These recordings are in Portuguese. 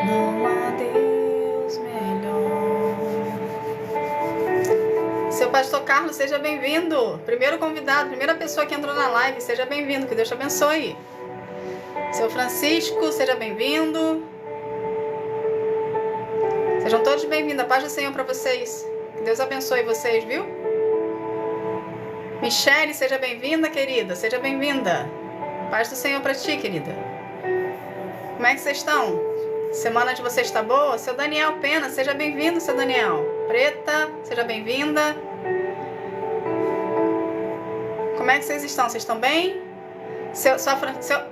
Não há Deus melhor. Seu pastor Carlos, seja bem-vindo. Primeiro convidado, primeira pessoa que entrou na live, seja bem-vindo, que Deus te abençoe. Seu Francisco, seja bem-vindo. Sejam todos bem-vindos, a paz do Senhor para vocês. Que Deus abençoe vocês, viu? Michele, seja bem-vinda, querida, seja bem-vinda. Paz do Senhor para ti, querida. Como é que vocês estão? Semana de vocês está boa? Seu Daniel Pena, seja bem-vindo, seu Daniel. Preta, seja bem-vinda. Como é que vocês estão? Vocês estão bem? Seu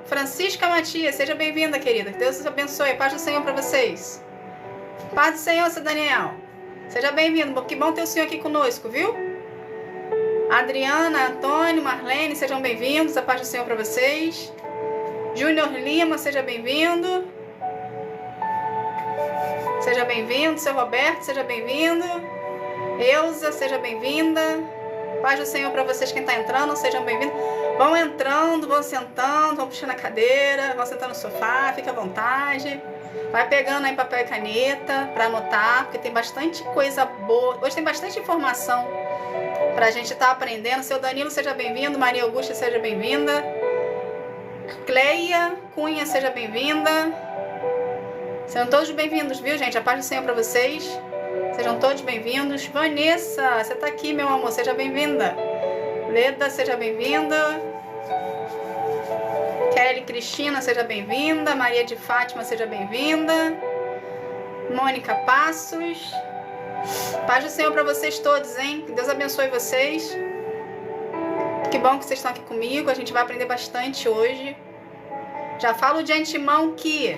Francisca Matias, seja bem-vinda, querida. Que Deus os abençoe. Paz do Senhor para vocês. Paz do Senhor, seu Daniel. Seja bem-vindo. Que bom ter o senhor aqui conosco, viu? Adriana, Antônio, Marlene, sejam bem-vindos. A paz do Senhor para vocês. Júnior Lima, seja bem-vindo. Seja bem-vindo. Seu Roberto, seja bem-vindo. Eusa, seja bem-vinda. Paz do Senhor para vocês, quem está entrando, sejam bem-vindos. Vão entrando, vão sentando, vão puxando a cadeira, vão sentando no sofá, fica à vontade. Vai pegando aí papel e caneta para anotar, porque tem bastante coisa boa. Hoje tem bastante informação para a gente estar aprendendo. Seu Danilo, seja bem-vindo. Maria Augusta, seja bem-vinda. Cleia Cunha, seja bem-vinda. Sejam todos bem-vindos, viu, gente? A paz do Senhor para vocês. Sejam todos bem-vindos. Vanessa, você está aqui, meu amor, seja bem-vinda. Leda, seja bem-vinda. Kelly Cristina, seja bem-vinda. Maria de Fátima, seja bem-vinda. Mônica Passos. Paz do Senhor para vocês todos, hein? Que Deus abençoe vocês. Que bom que vocês estão aqui comigo. A gente vai aprender bastante hoje. Já falo de antemão que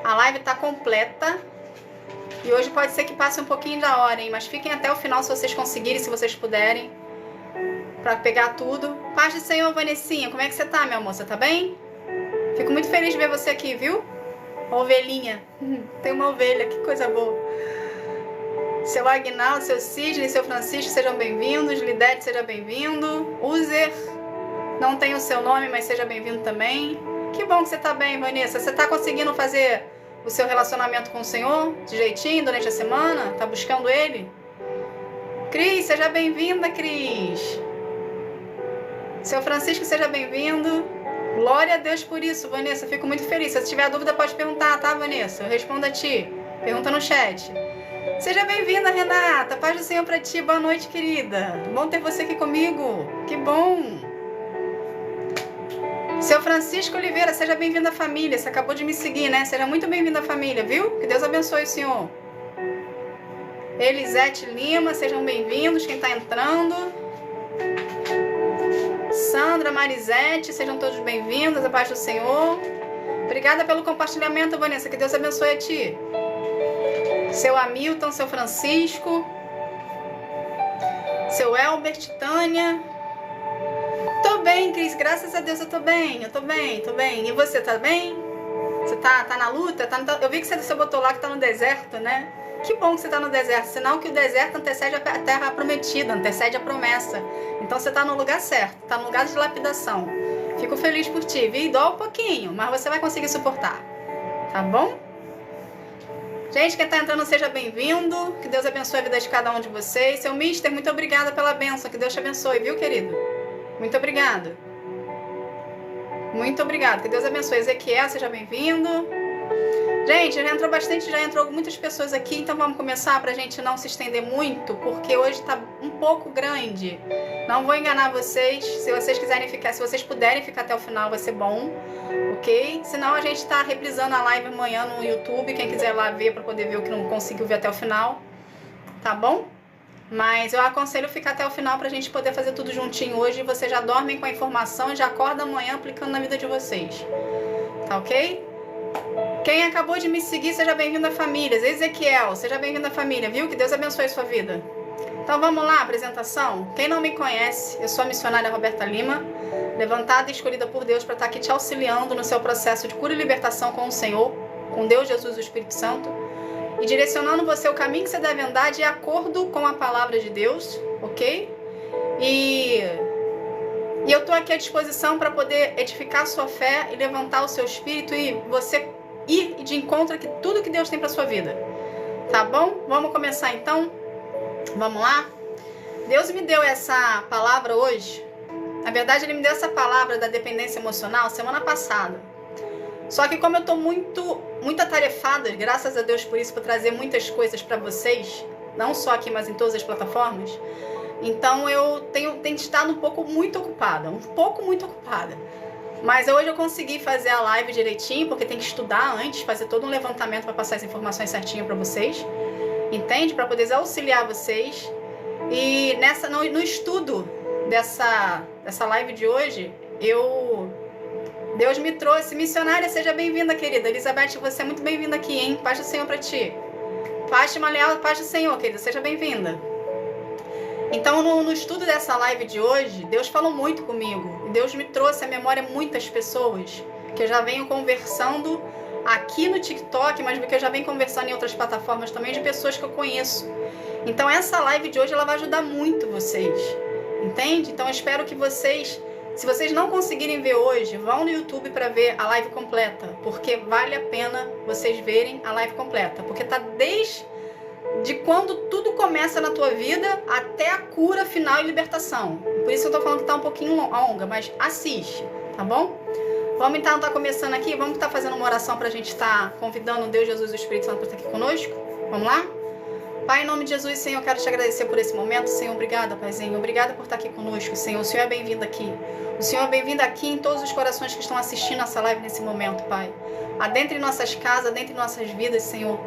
a live está completa. E hoje pode ser que passe um pouquinho da hora, hein? Mas fiquem até o final se vocês conseguirem, se vocês puderem, para pegar tudo. Paz do Senhor, Vanessinha. Como é que você tá, meu amor? Você tá bem? Fico muito feliz de ver você aqui, viu? Ovelhinha. Tem uma ovelha, que coisa boa. Seu Agnaldo, seu Sidney, seu Francisco, sejam bem-vindos. Lidete, seja bem-vindo. User, não tem o seu nome, mas seja bem-vindo também. Que bom que você tá bem, Vanessa. Você tá conseguindo fazer o seu relacionamento com o Senhor de jeitinho durante a semana? Tá buscando Ele? Cris, seja bem-vinda, Cris. Seu Francisco, seja bem-vindo. Glória a Deus por isso, Vanessa. Fico muito feliz. Se você tiver dúvida, pode perguntar, tá, Vanessa? Eu respondo a ti. Pergunta no chat. Seja bem-vinda, Renata. Paz do Senhor pra ti. Boa noite, querida. Bom ter você aqui comigo. Que bom. Seu Francisco Oliveira, seja bem-vindo à família. Você acabou de me seguir, né? Seja muito bem-vindo à família, viu? Que Deus abençoe o senhor. Elisete Lima, sejam bem-vindos. Quem tá entrando. Sandra, Marisete, sejam todos bem-vindos. A paz do Senhor. Obrigada pelo compartilhamento, Vanessa. Que Deus abençoe a ti. Seu Hamilton, seu Francisco. Seu Elbert, Tânia. Tô bem, Cris, graças a Deus eu tô bem, tô bem. E você, tá bem? Você tá na luta? Eu vi que você botou lá que tá no deserto, né? Que bom que você tá no deserto, sinal que o deserto antecede a terra prometida, antecede a promessa. Então você tá no lugar certo, tá no lugar de lapidação. Fico feliz por ti, vi? Dói um pouquinho, mas você vai conseguir suportar, tá bom? Gente, quem tá entrando, seja bem-vindo. Que Deus abençoe a vida de cada um de vocês. Seu Mister, muito obrigada pela bênção. Que Deus te abençoe, viu, querido? Muito obrigada. Muito obrigada. Que Deus abençoe. Ezequiel, seja bem-vindo. Gente, já entrou muitas pessoas aqui, então vamos começar pra gente não se estender muito, porque hoje tá um pouco grande. Não vou enganar vocês. Se vocês quiserem ficar, se vocês puderem ficar até o final, vai ser bom, ok? Senão a gente tá reprisando a live amanhã no YouTube, quem quiser lá ver pra poder ver o que não conseguiu ver até o final, tá bom? Mas eu aconselho ficar até o final pra gente poder fazer tudo juntinho hoje. E vocês já dormem com a informação e já acordam amanhã aplicando na vida de vocês, tá ok? Quem acabou de me seguir, seja bem-vindo à família. Ezequiel, seja bem-vindo à família, viu? Que Deus abençoe a sua vida. Então vamos lá, apresentação. Quem não me conhece, eu sou a missionária Roberta Lima, levantada e escolhida por Deus para estar aqui te auxiliando no seu processo de cura e libertação com o Senhor, com Deus, Jesus e o Espírito Santo, e direcionando você o caminho que você deve andar de acordo com a palavra de Deus, ok? E eu estou aqui à disposição para poder edificar a sua fé e levantar o seu espírito e você ir de encontro a tudo que Deus tem para sua vida. Tá bom? Vamos começar então? Vamos lá? Deus me deu essa palavra hoje. Na verdade, Ele me deu essa palavra da dependência emocional semana passada. Só que como eu tô muito atarefada, graças a Deus por isso, por trazer muitas coisas para vocês, não só aqui, mas em todas as plataformas, então eu tenho estado um pouco muito ocupada. Mas hoje eu consegui fazer a live direitinho, porque tem que estudar antes, fazer todo um levantamento para passar as informações certinho para vocês, entende? Para poder auxiliar vocês. E no estudo dessa live de hoje, Deus me trouxe. Missionária, seja bem-vinda, querida. Elizabeth, você é muito bem-vinda aqui, hein? Paz do Senhor para ti. Fátima Leal, paz do Senhor, querida. Seja bem-vinda. Então, no estudo dessa live de hoje, Deus falou muito comigo. Deus me trouxe à memória muitas pessoas que eu já venho conversando aqui no TikTok, mas que eu já venho conversando em outras plataformas também, de pessoas que eu conheço. Então, essa live de hoje, ela vai ajudar muito vocês. Entende? Então, eu espero que vocês, se vocês não conseguirem ver hoje, vão no YouTube para ver a live completa, porque vale a pena vocês verem a live completa, porque tá desde quando tudo começa na tua vida até a cura final e libertação. Por isso eu tô falando que tá um pouquinho longa, mas assiste, tá bom? Vamos então estar começando aqui, vamos estar fazendo uma oração pra gente estar convidando o Deus, Jesus e o Espírito Santo para estar aqui conosco. Vamos lá? Pai, em nome de Jesus, Senhor, eu quero te agradecer por esse momento. Senhor, obrigada, Paizinho. Obrigada por estar aqui conosco, Senhor. O Senhor é bem-vindo aqui. O Senhor é bem-vindo aqui em todos os corações que estão assistindo essa live nesse momento, Pai. Adentre em nossas casas, adentre em nossas vidas, Senhor.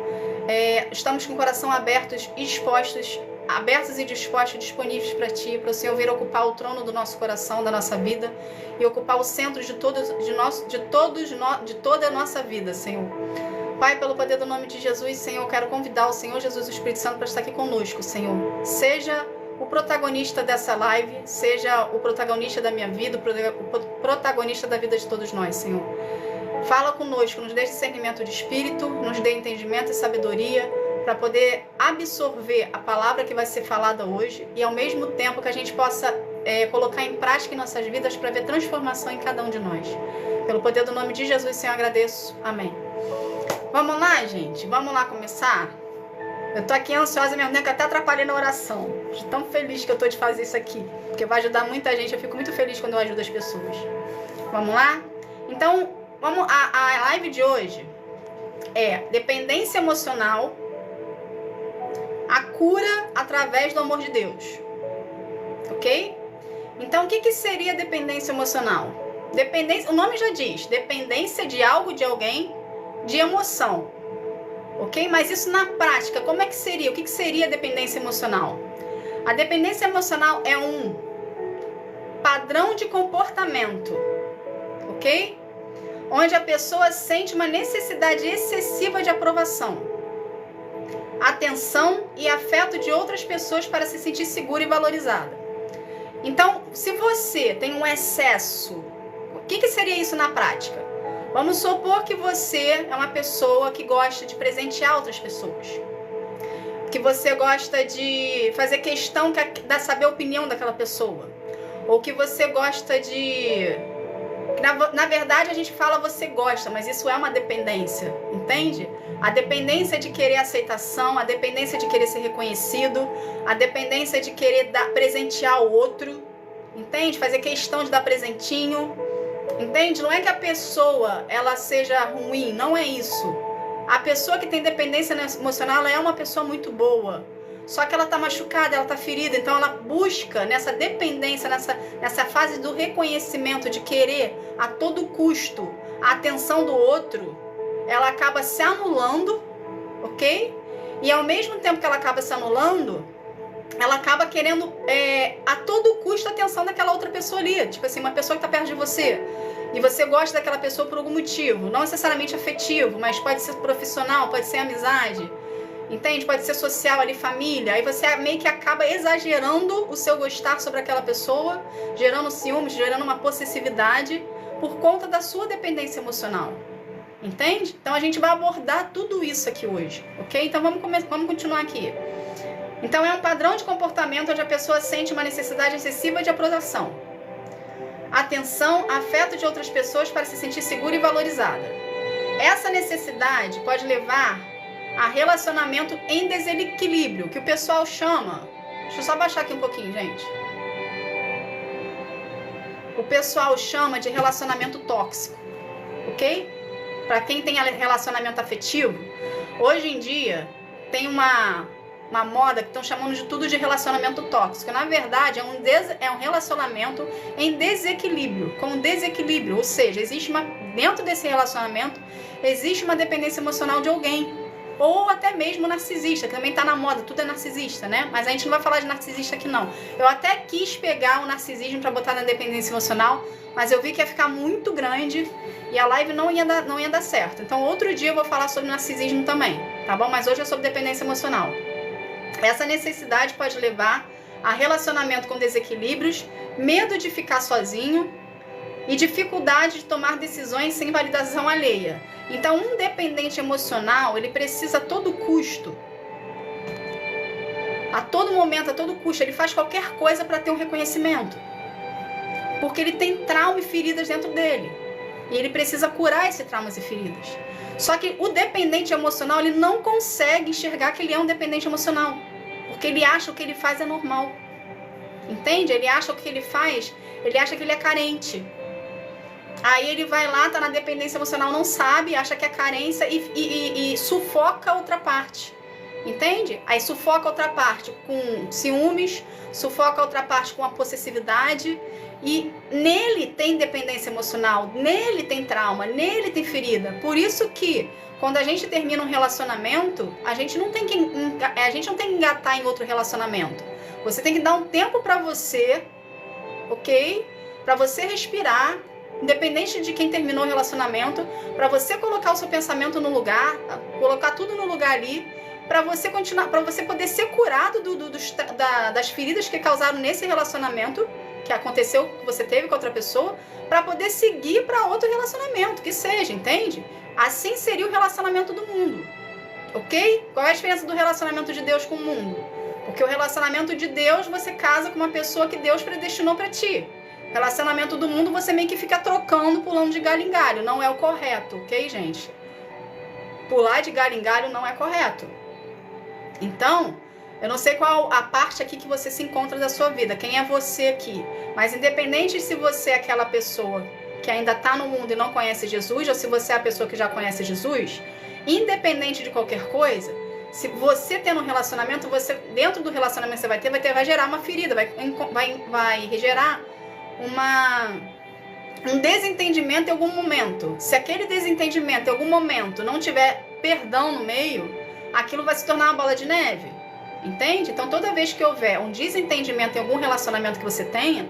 Estamos com o coração abertos e dispostos disponíveis para Ti, para o Senhor vir ocupar o trono do nosso coração, da nossa vida, e ocupar o centro de toda a nossa vida, Senhor. Pai, pelo poder do nome de Jesus, Senhor, eu quero convidar o Senhor Jesus, o Espírito Santo, para estar aqui conosco, Senhor. Seja o protagonista dessa live, seja o protagonista da minha vida, o protagonista da vida de todos nós, Senhor. Fala conosco, nos dê discernimento de espírito, nos dê entendimento e sabedoria para poder absorver a palavra que vai ser falada hoje e ao mesmo tempo que a gente possa colocar em prática em nossas vidas para ver transformação em cada um de nós. Pelo poder do nome de Jesus, Senhor, eu agradeço. Amém. Vamos lá, gente? Vamos lá começar? Eu tô aqui ansiosa mesmo, que até atrapalhei na oração. Estou tão feliz que eu tô de fazer isso aqui, porque vai ajudar muita gente. Eu fico muito feliz quando eu ajudo as pessoas. Vamos lá? Então, a live de hoje é dependência emocional, a cura através do amor de Deus. Ok? Então, o que seria dependência emocional? Dependência, o nome já diz, dependência de algo, de alguém, de emoção. Ok? Mas isso na prática, como é que seria? O que seria dependência emocional? A dependência emocional é um padrão de comportamento, ok? Onde a pessoa sente uma necessidade excessiva de aprovação, atenção e afeto de outras pessoas para se sentir segura e valorizada. Então, se você tem um excesso, o que seria isso na prática? Vamos supor que você é uma pessoa que gosta de presentear outras pessoas, que você gosta de fazer questão de saber a opinião daquela pessoa, ou que você gosta de... Na verdade, a gente fala você gosta, mas isso é uma dependência, entende? A dependência de querer aceitação, a dependência de querer ser reconhecido, a dependência de querer presentear o outro, entende? Fazer questão de dar presentinho, entende? Não é que a pessoa ela seja ruim, não é isso. A pessoa que tem dependência emocional, ela é uma pessoa muito boa. Só que ela está machucada, ela está ferida, então ela busca nessa dependência, nessa fase do reconhecimento, de querer a todo custo a atenção do outro, ela acaba se anulando, ok? E ao mesmo tempo que ela acaba se anulando, ela acaba querendo a todo custo a atenção daquela outra pessoa ali. Tipo assim, uma pessoa que está perto de você e você gosta daquela pessoa por algum motivo, não necessariamente afetivo, mas pode ser profissional, pode ser amizade. Entende? Pode ser social ali, família. Aí você meio que acaba exagerando o seu gostar sobre aquela pessoa, gerando ciúmes, gerando uma possessividade por conta da sua dependência emocional. Entende? Então a gente vai abordar tudo isso aqui hoje, ok? Então vamos continuar aqui. Então é um padrão de comportamento onde a pessoa sente uma necessidade excessiva de aprovação, atenção, afeto de outras pessoas para se sentir segura e valorizada. Essa necessidade necessidade pode levar a relacionamento em desequilíbrio, que o pessoal chama... Deixa eu só baixar aqui um pouquinho, gente. O pessoal chama de relacionamento tóxico, ok? Para quem tem relacionamento afetivo, hoje em dia tem uma moda que estão chamando de tudo de relacionamento tóxico. Na verdade, é um relacionamento em desequilíbrio, com desequilíbrio, ou seja, dentro desse relacionamento existe uma dependência emocional de alguém. Ou até mesmo narcisista, que também tá na moda, tudo é narcisista, né? Mas a gente não vai falar de narcisista aqui não. Eu até quis pegar o narcisismo para botar na dependência emocional, mas eu vi que ia ficar muito grande e a live não ia dar certo. Então outro dia eu vou falar sobre narcisismo também, tá bom? Mas hoje é sobre dependência emocional. Essa necessidade pode levar a relacionamento com desequilíbrios, medo de ficar sozinho e dificuldade de tomar decisões sem validação alheia. Então, um dependente emocional, ele precisa a todo custo, a todo momento, a todo custo, ele faz qualquer coisa para ter um reconhecimento. Porque ele tem trauma e feridas dentro dele. E ele precisa curar esses traumas e feridas. Só que o dependente emocional, ele não consegue enxergar que ele é um dependente emocional. Porque ele acha que o que ele faz é normal. Entende? Ele acha que o que ele faz, ele acha que ele é carente. Aí ele vai lá, tá na dependência emocional, não sabe, acha que é carência e sufoca a outra parte. Entende? Aí sufoca a outra parte com ciúmes, sufoca a outra parte com a possessividade. E nele tem dependência emocional, nele tem trauma, nele tem ferida. Por isso que quando a gente termina um relacionamento, a gente não tem que engatar em outro relacionamento. Você tem que dar um tempo pra você, ok? Pra você respirar. Independente de quem terminou o relacionamento, para você colocar o seu pensamento no lugar, colocar tudo no lugar ali, para você continuar, para você poder ser curado das feridas que causaram nesse relacionamento, que aconteceu, que você teve com outra pessoa, para poder seguir para outro relacionamento, que seja, entende? Assim seria o relacionamento do mundo, ok? Qual é a diferença do relacionamento de Deus com o mundo? Porque o relacionamento de Deus, você casa com uma pessoa que Deus predestinou para ti. Relacionamento do mundo, você meio que fica trocando, pulando de galho em galho. Não é o correto, ok, gente? Pular de galho em galho não é correto. Então, eu não sei qual a parte aqui que você se encontra da sua vida. Quem é você aqui? Mas independente se você é aquela pessoa que ainda está no mundo e não conhece Jesus, ou se você é a pessoa que já conhece Jesus, independente de qualquer coisa, se você ter um relacionamento, você dentro do relacionamento que você vai gerar uma ferida, vai gerar um desentendimento em algum momento. Se aquele desentendimento em algum momento não tiver perdão no meio, aquilo vai se tornar uma bola de neve, entende? Então toda vez que houver um desentendimento em algum relacionamento que você tenha,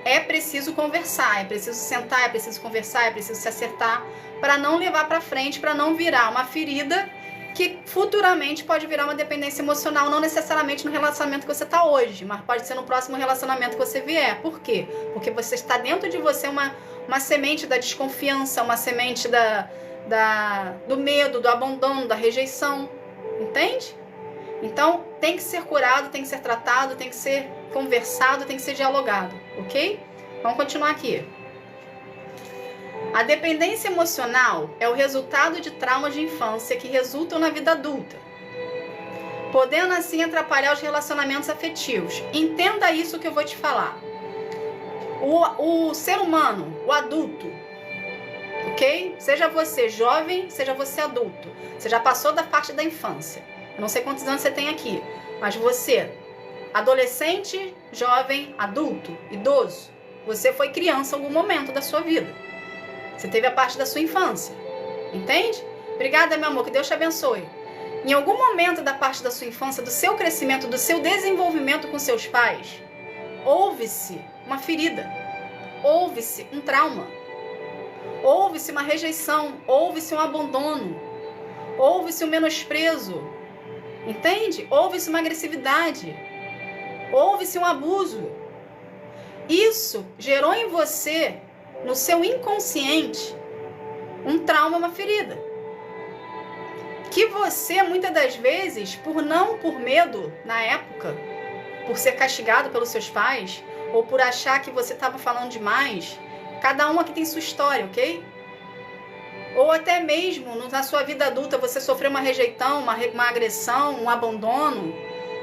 é preciso conversar, é preciso sentar, é preciso conversar, é preciso se acertar para não levar para frente, para não virar uma ferida que futuramente pode virar uma dependência emocional, não necessariamente no relacionamento que você está hoje, mas pode ser no próximo relacionamento que você vier. Por quê? Porque você está dentro de você uma semente da desconfiança, uma semente do medo, do abandono, da rejeição. Entende? Então, tem que ser curado, tem que ser tratado, tem que ser conversado, tem que ser dialogado, ok? Vamos continuar aqui. A dependência emocional é o resultado de traumas de infância que resultam na vida adulta, podendo assim atrapalhar os relacionamentos afetivos. Entenda isso que eu vou te falar. O ser humano, o adulto, ok? Seja você jovem, seja você adulto, você já passou da parte da infância. Eu não sei quantos anos você tem aqui, mas você, adolescente, jovem, adulto, idoso, você foi criança em algum momento da sua vida. Você teve a parte da sua infância, entende? Obrigada, meu amor, que Deus te abençoe. Em algum momento da parte da sua infância, do seu crescimento, do seu desenvolvimento com seus pais, houve-se uma ferida, houve-se um trauma, houve-se uma rejeição, houve-se um abandono, houve-se um menosprezo, entende? Houve-se uma agressividade, houve-se um abuso. Isso gerou em você, no seu inconsciente, um trauma, uma ferida. Que você, muitas das vezes, por medo, na época, por ser castigado pelos seus pais, ou por achar que você estava falando demais, cada um aqui tem sua história, ok? ou até mesmo na sua vida adulta você sofreu uma rejeição, uma agressão, um abandono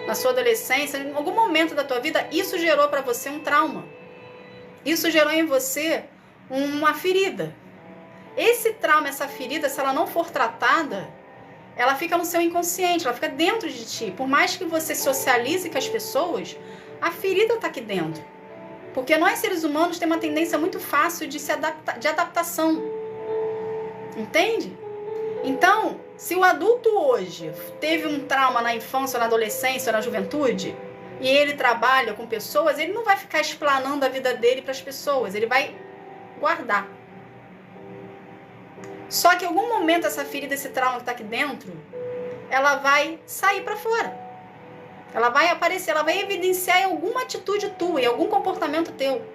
na sua adolescência, em algum momento da tua vida, isso gerou para você um trauma. Isso gerou em você uma ferida. Esse trauma, essa ferida, se ela não for tratada, ela fica no seu inconsciente, ela fica dentro de ti. Por mais que você socialize com as pessoas, a ferida está aqui dentro. Porque nós, seres humanos, temos uma tendência muito fácil de adaptação. Entende? Então, se o adulto hoje teve um trauma na infância, na adolescência, na juventude, e ele trabalha com pessoas, ele não vai ficar explanando a vida dele para as pessoas, ele vai guardar. Só que em algum momento essa ferida, esse trauma que está aqui dentro, ela vai sair para fora. Ela vai aparecer, ela vai evidenciar em alguma atitude tua, em algum comportamento teu.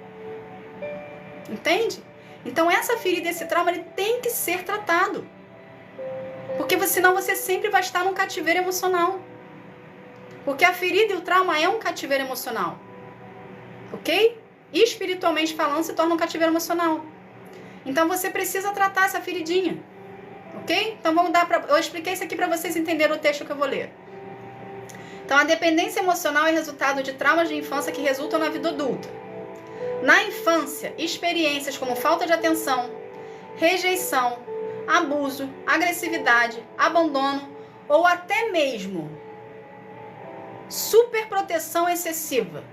Entende? Então essa ferida, esse trauma, ele tem que ser tratado. Porque senão você sempre vai estar num cativeiro emocional. Porque a ferida e o trauma é um cativeiro emocional. Ok? E espiritualmente falando, se torna um cativeiro emocional. Então você precisa tratar essa feridinha. Ok? Então vamos dar eu expliquei isso aqui para vocês entenderem o texto que eu vou ler. Então a dependência emocional é resultado de traumas de infância que resultam na vida adulta. Na infância, experiências como falta de atenção, rejeição, abuso, agressividade, abandono ou até mesmo superproteção excessiva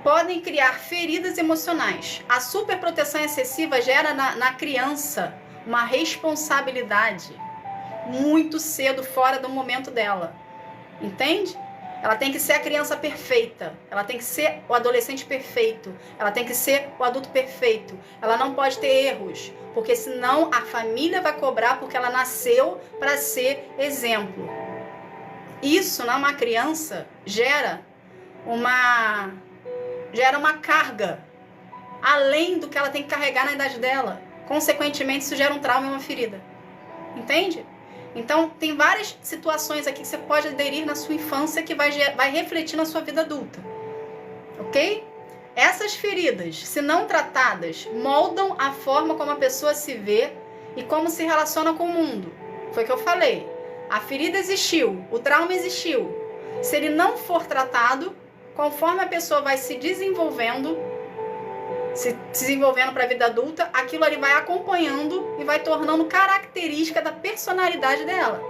podem criar feridas emocionais. A superproteção excessiva gera na criança uma responsabilidade muito cedo, fora do momento dela. Entende? Ela tem que ser a criança perfeita, ela tem que ser o adolescente perfeito, ela tem que ser o adulto perfeito, ela não pode ter erros, porque senão a família vai cobrar porque ela nasceu para ser exemplo. Isso numa criança gera uma carga além do que ela tem que carregar na idade dela. Consequentemente, isso gera um trauma e uma ferida. Entende? Então, tem várias situações aqui que você pode aderir na sua infância que vai refletir na sua vida adulta. Ok? Essas feridas, se não tratadas, moldam a forma como a pessoa se vê e como se relaciona com o mundo. Foi o que eu falei. A ferida existiu, o trauma existiu. Se ele não for tratado, conforme a pessoa vai se desenvolvendo para a vida adulta, aquilo ali vai acompanhando e vai tornando característica da personalidade dela.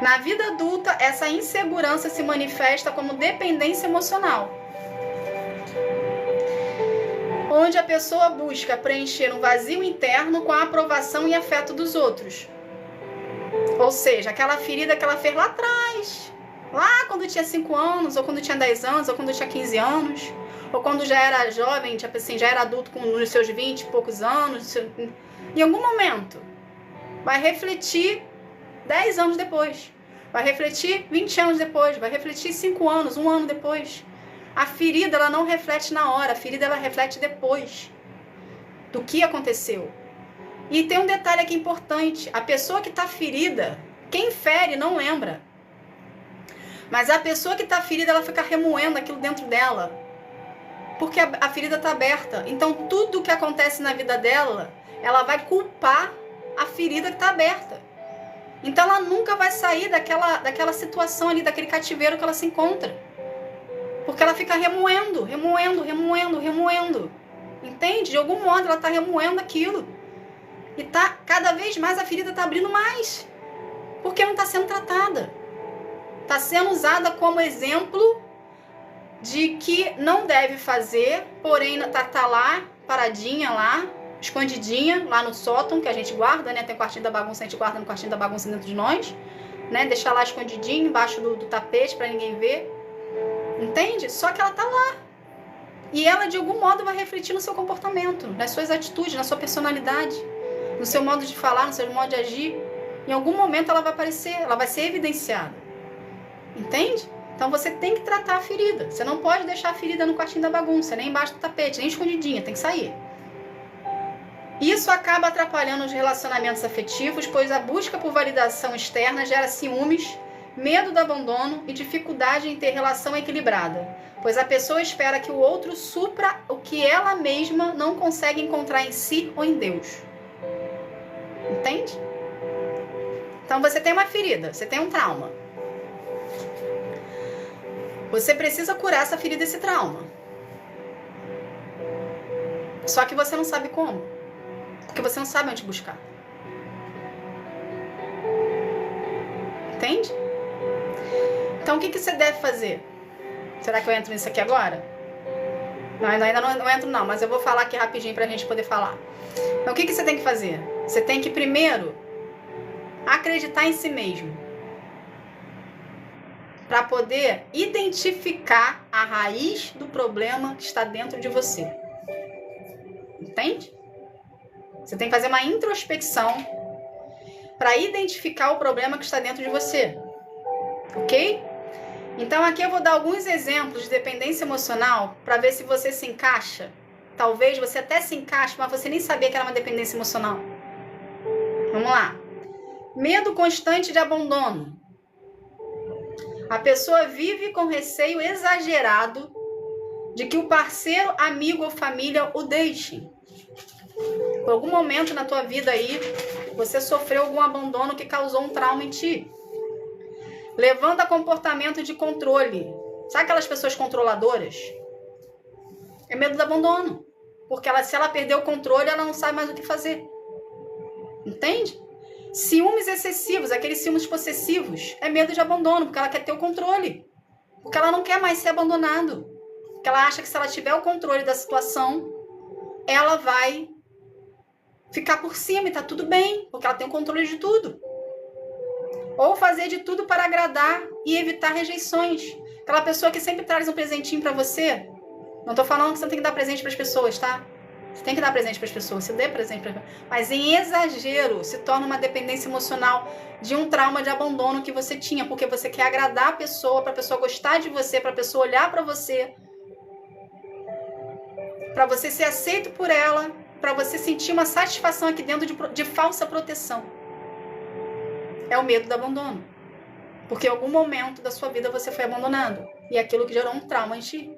Na vida adulta, essa insegurança se manifesta como dependência emocional, onde a pessoa busca preencher um vazio interno com a aprovação e afeto dos outros. Ou seja, aquela ferida que ela fez lá atrás, lá quando tinha 5 anos, ou quando tinha 10 anos, ou quando tinha 15 anos, ou quando já era jovem, tipo assim, já era adulto nos seus 20 e poucos anos, em algum momento vai refletir 10 anos depois, vai refletir 20 anos depois, vai refletir 5 anos, 1 ano depois. A ferida, ela não reflete na hora, a ferida, ela reflete depois do que aconteceu. E tem um detalhe aqui importante, a pessoa que está ferida, quem fere não lembra. Mas a pessoa que está ferida, ela fica remoendo aquilo dentro dela. Porque a ferida está aberta. Então, tudo que acontece na vida dela, ela vai culpar a ferida que está aberta. Então, ela nunca vai sair daquela situação ali, daquele cativeiro que ela se encontra. Porque ela fica remoendo. Entende? De algum modo, ela está remoendo aquilo. E cada vez mais a ferida está abrindo mais. Porque não está sendo tratada. Está sendo usada como exemplo de que não deve fazer, porém tá lá, paradinha lá, escondidinha, lá no sótão, que a gente guarda, né? Tem o quartinho da bagunça, a gente guarda no quartinho da bagunça dentro de nós, né? Deixar lá escondidinho, embaixo do tapete, para ninguém ver. Entende? Só que ela tá lá. E ela, de algum modo, vai refletir no seu comportamento, nas suas atitudes, na sua personalidade, no seu modo de falar, no seu modo de agir. Em algum momento ela vai aparecer, ela vai ser evidenciada. Entende? Então você tem que tratar a ferida. Você não pode deixar a ferida no quartinho da bagunça, nem embaixo do tapete, nem escondidinha, tem que sair. Isso acaba atrapalhando os relacionamentos afetivos, pois a busca por validação externa gera ciúmes, medo do abandono e dificuldade em ter relação equilibrada, pois a pessoa espera que o outro supra o que ela mesma não consegue encontrar em si ou em Deus. Entende? Então você tem uma ferida, você tem um trauma. Você precisa curar essa ferida, esse trauma. Só que você não sabe como. Porque você não sabe onde buscar. Entende? Então o que você deve fazer? Será que eu entro nisso aqui agora? Não, ainda não entro não, mas eu vou falar aqui rapidinho pra gente poder falar. Então o que você tem que fazer? Você tem que primeiro acreditar em si mesmo. Para poder identificar a raiz do problema que está dentro de você. Entende? Você tem que fazer uma introspecção para identificar o problema que está dentro de você. Ok? Então aqui eu vou dar alguns exemplos de dependência emocional para ver se você se encaixa. Talvez você até se encaixe, mas você nem sabia que era uma dependência emocional. Vamos lá. Medo constante de abandono. A pessoa vive com receio exagerado de que o parceiro, amigo ou família o deixem. Por algum momento na tua vida aí, você sofreu algum abandono que causou um trauma em ti. Levando a comportamento de controle. Sabe aquelas pessoas controladoras? É medo do abandono. Porque se ela perder o controle, ela não sabe mais o que fazer. Entende? Ciúmes excessivos, aqueles ciúmes possessivos, é medo de abandono, porque ela quer ter o controle. Porque ela não quer mais ser abandonado. Porque ela acha que se ela tiver o controle da situação, ela vai ficar por cima e tá tudo bem, porque ela tem o controle de tudo. Ou fazer de tudo para agradar e evitar rejeições. Aquela pessoa que sempre traz um presentinho para você. Não tô falando que você não tem que dar presente para as pessoas, tá? Você tem que dar presente para as pessoas, você dê presente para as pessoas. Mas em exagero se torna uma dependência emocional de um trauma de abandono que você tinha, porque você quer agradar a pessoa, para a pessoa gostar de você, para a pessoa olhar para você ser aceito por ela, para você sentir uma satisfação aqui dentro de falsa proteção. É o medo do abandono. Porque em algum momento da sua vida você foi abandonado. E aquilo que gerou um trauma em ti.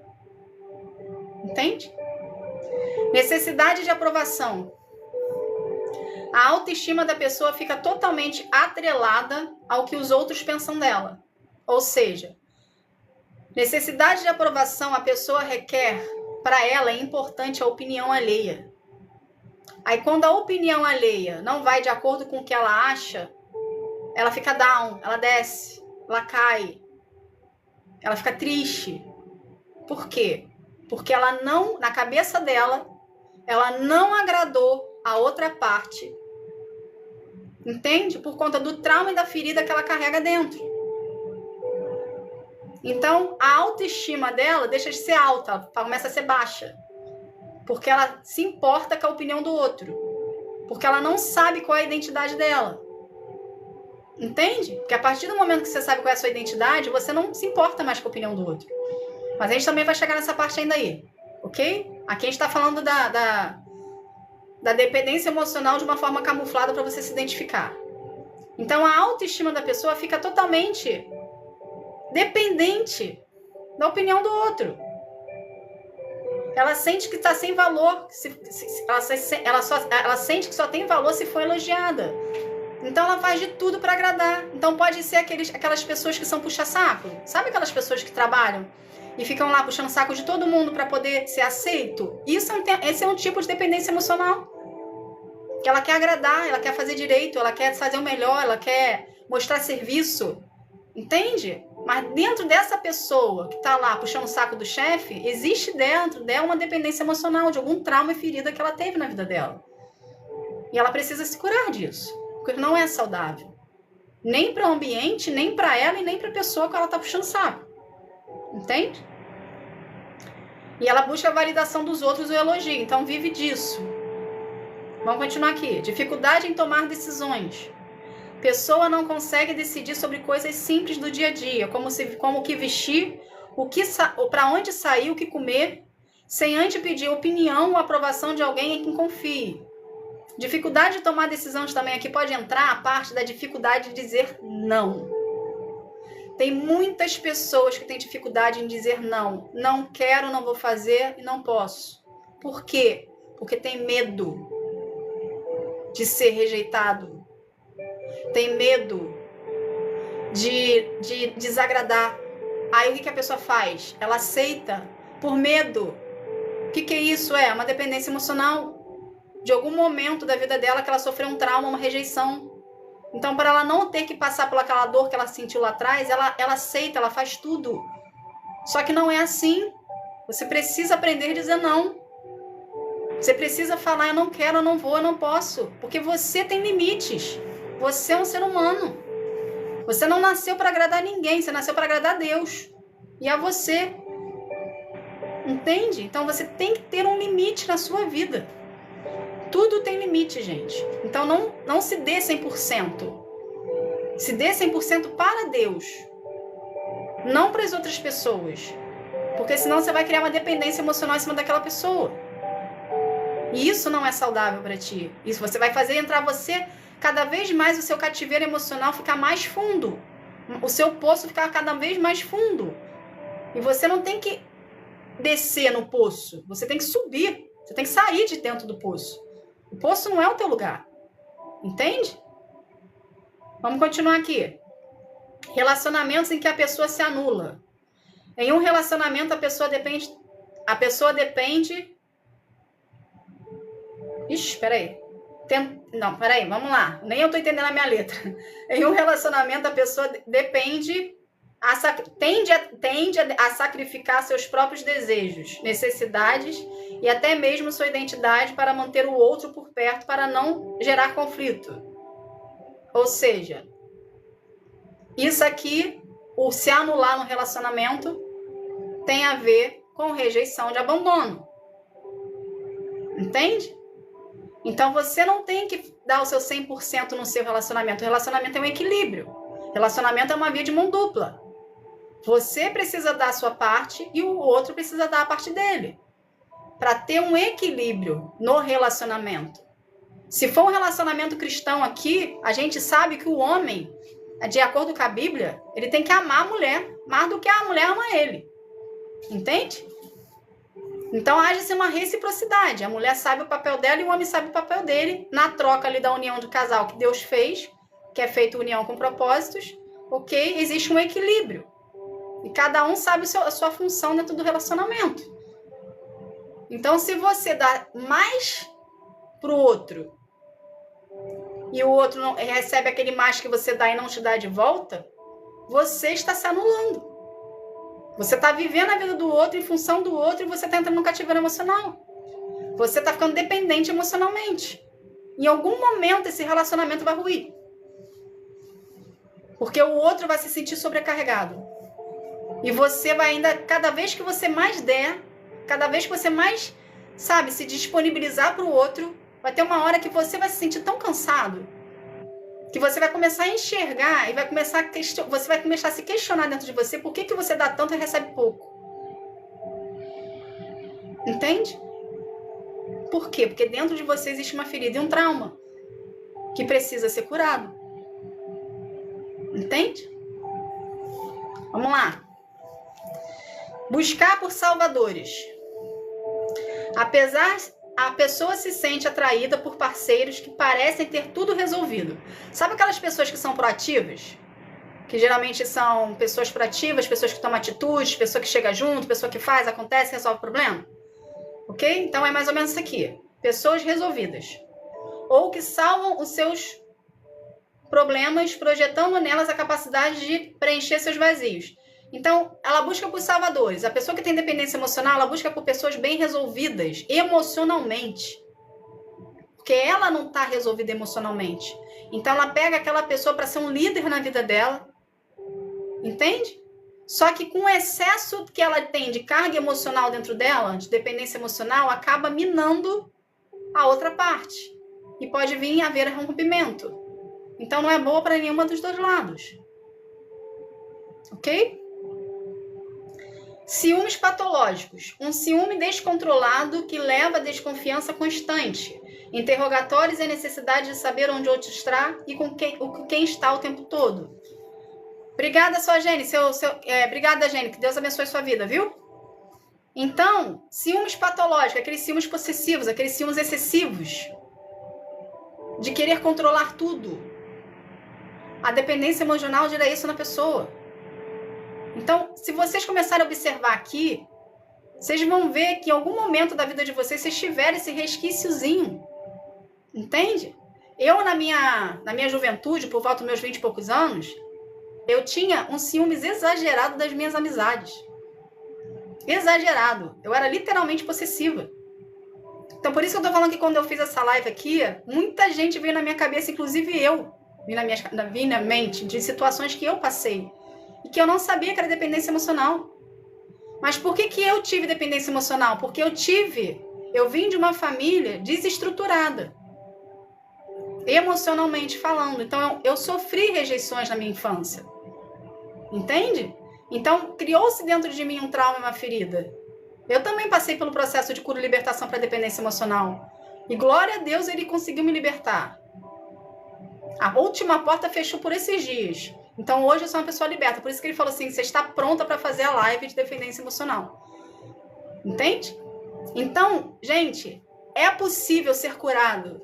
Entende? Necessidade de aprovação. A autoestima da pessoa fica totalmente atrelada ao que os outros pensam dela. Ou seja, necessidade de aprovação a pessoa requer, para ela é importante a opinião alheia. Aí quando a opinião alheia não vai de acordo com o que ela acha, ela fica down, ela desce, ela cai, ela fica triste. Por quê? Porque ela não, na cabeça dela, ela não agradou a outra parte. Entende? Por conta do trauma e da ferida que ela carrega dentro. Então, a autoestima dela deixa de ser alta, ela começa a ser baixa. Porque ela se importa com a opinião do outro. Porque ela não sabe qual é a identidade dela. Entende? Porque a partir do momento que você sabe qual é a sua identidade, você não se importa mais com a opinião do outro. Mas a gente também vai chegar nessa parte ainda aí. Ok? Aqui a gente está falando da dependência emocional de uma forma camuflada para você se identificar. Então a autoestima da pessoa fica totalmente dependente da opinião do outro. Ela sente que está sem valor, ela sente que só tem valor se for elogiada. Então ela faz de tudo para agradar. Então pode ser aquelas pessoas que são puxa-saco. Sabe aquelas pessoas que trabalham e ficam lá puxando saco de todo mundo para poder ser aceito? Esse é um tipo de dependência emocional. Que ela quer agradar, ela quer fazer direito, ela quer fazer o melhor, ela quer mostrar serviço. Entende? Mas dentro dessa pessoa que está lá puxando o saco do chefe, existe dentro dela uma dependência emocional de algum trauma e ferida que ela teve na vida dela. E ela precisa se curar disso, porque não é saudável. Nem para o ambiente, nem para ela e nem para a pessoa que ela está puxando o saco. Entende? E ela busca a validação dos outros e o elogio, então vive disso. Vamos continuar aqui. Dificuldade em tomar decisões. Pessoa não consegue decidir sobre coisas simples do dia a dia, como o que vestir, para onde sair, o que comer, sem antes pedir opinião ou aprovação de alguém em quem confie. Dificuldade de tomar decisões também aqui pode entrar a parte da dificuldade de dizer não. Tem muitas pessoas que têm dificuldade em dizer não. Não quero, não vou fazer e não posso. Por quê? Porque tem medo de ser rejeitado. Tem medo de desagradar. Aí o que a pessoa faz? Ela aceita por medo. O que é isso? É uma dependência emocional. De algum momento da vida dela que ela sofreu um trauma, uma rejeição. Então, para ela não ter que passar por aquela dor que ela sentiu lá atrás, ela aceita, ela faz tudo. Só que não é assim. Você precisa aprender a dizer não. Você precisa falar, eu não quero, eu não vou, eu não posso. Porque você tem limites. Você é um ser humano. Você não nasceu para agradar ninguém, você nasceu para agradar a Deus. E a você. Entende? Então você tem que ter um limite na sua vida. Tudo tem limite, gente. Então não se dê 100%. Se dê 100% para Deus. Não para as outras pessoas. Porque senão você vai criar uma dependência emocional em cima daquela pessoa. E isso não é saudável para ti. Isso você vai fazer entrar você, cada vez mais o seu cativeiro emocional ficar mais fundo. O seu poço ficar cada vez mais fundo. E você não tem que descer no poço. Você tem que subir. Você tem que sair de dentro do poço. O poço não é o teu lugar. Entende? Vamos continuar aqui. Relacionamentos em que a pessoa se anula. Em um relacionamento a pessoa depende... Ixi, peraí. Não, peraí, vamos lá. Nem eu tô entendendo a minha letra. Em um relacionamento a pessoa tende a sacrificar seus próprios desejos, necessidades e até mesmo sua identidade para manter o outro por perto para não gerar conflito. Ou seja, isso aqui, o se anular no relacionamento, tem a ver com rejeição de abandono. Entende? Então você não tem que dar o seu 100% no seu relacionamento. O relacionamento é um equilíbrio. O relacionamento é uma via de mão dupla. Você precisa dar a sua parte e o outro precisa dar a parte dele. Para ter um equilíbrio no relacionamento. Se for um relacionamento cristão aqui, a gente sabe que o homem, de acordo com a Bíblia, ele tem que amar a mulher mais do que a mulher ama ele. Entende? Então age-se uma reciprocidade. A mulher sabe o papel dela e o homem sabe o papel dele. Na troca ali da união do casal que Deus fez, que é feita união com propósitos, ok? Existe um equilíbrio. E cada um sabe a sua função dentro do relacionamento. Então, se você dá mais pro outro e o outro não recebe aquele mais que você dá e não te dá de volta, você está se anulando. Você está vivendo a vida do outro em função do outro e você está entrando no cativeiro emocional. Você está ficando dependente emocionalmente. Em algum momento esse relacionamento vai ruir. Porque o outro vai se sentir sobrecarregado. E você vai ainda, cada vez que você mais der, cada vez que você mais, se disponibilizar para o outro, vai ter uma hora que você vai se sentir tão cansado que você vai começar a enxergar e você vai começar a se questionar dentro de você por que você dá tanto e recebe pouco. Entende? Por quê? Porque dentro de você existe uma ferida e um trauma que precisa ser curado. Entende? Vamos lá. Buscar por salvadores. A pessoa se sente atraída por parceiros que parecem ter tudo resolvido. Sabe aquelas pessoas que são proativas? Que geralmente são pessoas proativas, pessoas que tomam atitudes, pessoa que chega junto, pessoa que faz, acontece, resolve o problema. Ok? Então é mais ou menos isso aqui. Pessoas resolvidas. Ou que salvam os seus problemas, projetando nelas a capacidade de preencher seus vazios. Então, ela busca por salvadores. A pessoa que tem dependência emocional, ela busca por pessoas bem resolvidas emocionalmente. Porque ela não está resolvida emocionalmente. Então, ela pega aquela pessoa para ser um líder na vida dela. Entende? Só que com o excesso que ela tem de carga emocional dentro dela, de dependência emocional, acaba minando a outra parte. E pode vir a haver rompimento. Então, não é boa para nenhuma dos dois lados. Ok? Ciúmes patológicos. Um ciúme descontrolado que leva a desconfiança constante. Interrogatórios e a necessidade de saber onde outro está e com quem está o tempo todo. Obrigada, sua Gene. Obrigada, Gene. Que Deus abençoe sua vida, viu? Então, ciúmes patológicos, aqueles ciúmes possessivos, aqueles ciúmes excessivos, de querer controlar tudo. A dependência emocional gera isso na pessoa. Então, se vocês começarem a observar aqui, vocês vão ver que em algum momento da vida de vocês tiveram esse resquíciozinho. Entende? Eu, na minha juventude, por volta dos meus 20 e poucos anos, eu tinha um ciúmes exagerado das minhas amizades. Exagerado. Eu era literalmente possessiva. Então, por isso que eu tô falando que quando eu fiz essa live aqui, muita gente veio na minha cabeça, inclusive eu, vi na mente de situações que eu passei e que eu não sabia que era dependência emocional. Mas por que eu tive dependência emocional? Porque eu vim de uma família desestruturada, emocionalmente falando. Então, eu sofri rejeições na minha infância. Entende? Então, criou-se dentro de mim um trauma, uma ferida. Eu também passei pelo processo de cura e libertação para dependência emocional. E glória a Deus, ele conseguiu me libertar. A última porta fechou por esses dias. Então, hoje eu sou uma pessoa liberta. Por isso que ele falou assim, você está pronta para fazer a live de dependência emocional. Entende? Então, gente, é possível ser curado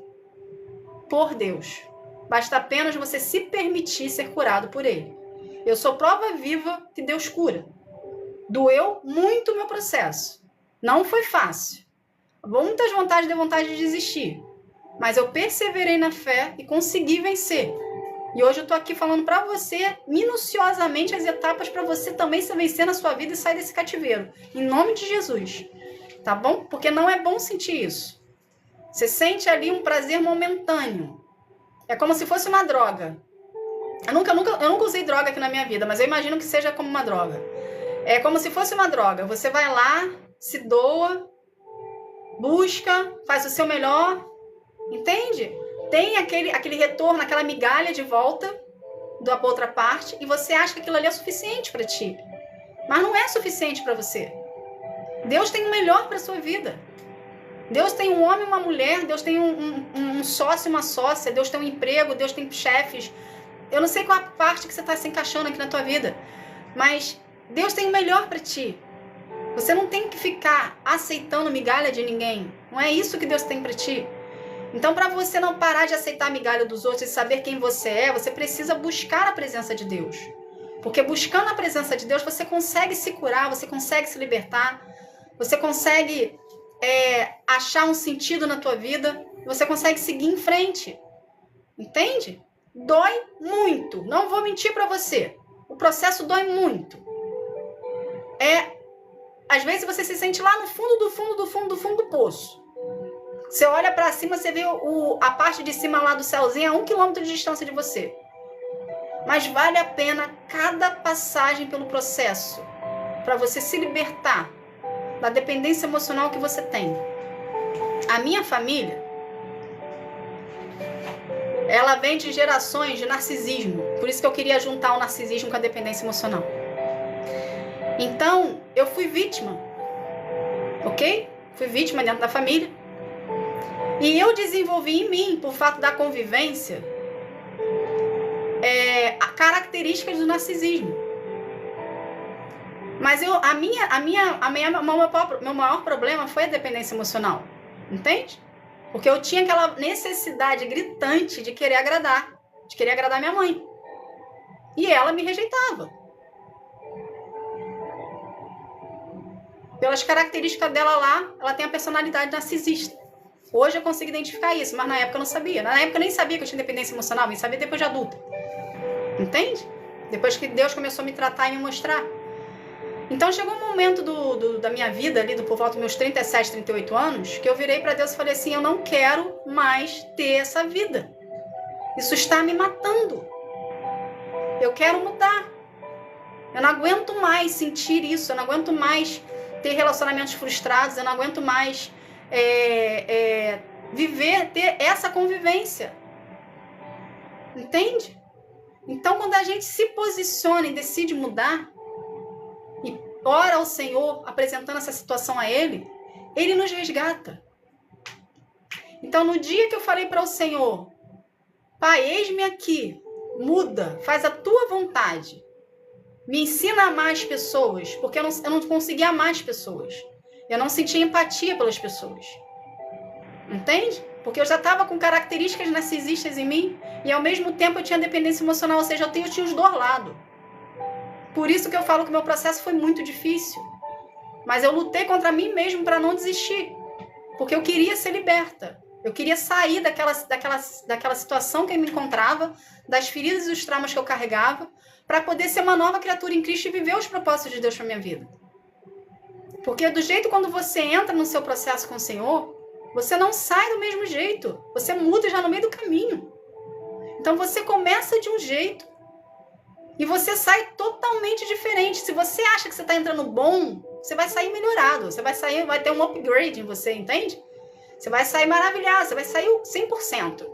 por Deus. Basta apenas você se permitir ser curado por Ele. Eu sou prova viva que Deus cura. Doeu muito o meu processo. Não foi fácil. Muitas vontades de vontade de desistir. Mas eu perseverei na fé e consegui vencer. E hoje eu tô aqui falando para você, minuciosamente, as etapas para você também se vencer na sua vida e sair desse cativeiro. Em nome de Jesus. Tá bom? Porque não é bom sentir isso. Você sente ali um prazer momentâneo. É como se fosse uma droga. Eu nunca usei droga aqui na minha vida, mas eu imagino que seja como uma droga. É como se fosse uma droga. Você vai lá, se doa, busca, faz o seu melhor, entende? Tem aquele retorno, aquela migalha de volta da outra parte e você acha que aquilo ali é suficiente para ti. Mas não é suficiente para você. Deus tem o melhor para sua vida. Deus tem um homem e uma mulher, Deus tem um sócio e uma sócia, Deus tem um emprego, Deus tem chefes. Eu não sei qual a parte que você está se encaixando aqui na tua vida, mas Deus tem o melhor para ti. Você não tem que ficar aceitando migalha de ninguém. Não é isso que Deus tem para ti. Então, para você não parar de aceitar a migalha dos outros e saber quem você é, você precisa buscar a presença de Deus. Porque buscando a presença de Deus, você consegue se curar, você consegue se libertar, você consegue achar um sentido na tua vida, você consegue seguir em frente. Entende? Dói muito. Não vou mentir para você. O processo dói muito. Às vezes você se sente lá no fundo do poço. Você olha para cima, você vê a parte de cima lá do céuzinho a 1 quilômetro de distância de você. Mas vale a pena cada passagem pelo processo para você se libertar da dependência emocional que você tem. A minha família, ela vem de gerações de narcisismo. Por isso que eu queria juntar o narcisismo com a dependência emocional. Então, eu fui vítima. Ok? Fui vítima dentro da família. E eu desenvolvi em mim, por fato da convivência, características do narcisismo. Mas meu maior problema foi a dependência emocional. Entende? Porque eu tinha aquela necessidade gritante de querer agradar minha mãe. E ela me rejeitava. Pelas características dela lá, ela tem a personalidade narcisista. Hoje eu consigo identificar isso, mas na época eu não sabia. Na época eu nem sabia que eu tinha dependência emocional, eu sabia depois de adulta. Entende? Depois que Deus começou a me tratar e me mostrar. Então chegou um momento da minha vida, ali por volta dos meus 37, 38 anos, que eu virei para Deus e falei assim, eu não quero mais ter essa vida. Isso está me matando. Eu quero mudar. Eu não aguento mais sentir isso, eu não aguento mais ter relacionamentos frustrados, eu não aguento mais ter essa convivência. Entende? Então, quando a gente se posiciona e decide mudar, e ora ao Senhor, apresentando essa situação a Ele, Ele nos resgata. Então, no dia que eu falei para o Senhor, Pai, eis-me aqui, muda, faz a tua vontade. Me ensina a amar as pessoas, porque eu não conseguia amar as pessoas. Eu não sentia empatia pelas pessoas. Entende? Porque eu já estava com características narcisistas em mim e ao mesmo tempo eu tinha dependência emocional, ou seja, eu tinha os dois lados. Por isso que eu falo que o meu processo foi muito difícil. Mas eu lutei contra mim mesmo para não desistir. Porque eu queria ser liberta. Eu queria sair daquela situação que eu me encontrava, das feridas e dos traumas que eu carregava, para poder ser uma nova criatura em Cristo e viver os propósitos de Deus para minha vida. Porque do jeito quando você entra no seu processo com o Senhor, você não sai do mesmo jeito. Você muda já no meio do caminho. Então você começa de um jeito e você sai totalmente diferente. Se você acha que você está entrando bom, você vai sair melhorado. Você vai ter um upgrade em você, entende? Você vai sair maravilhado, você vai sair 100%.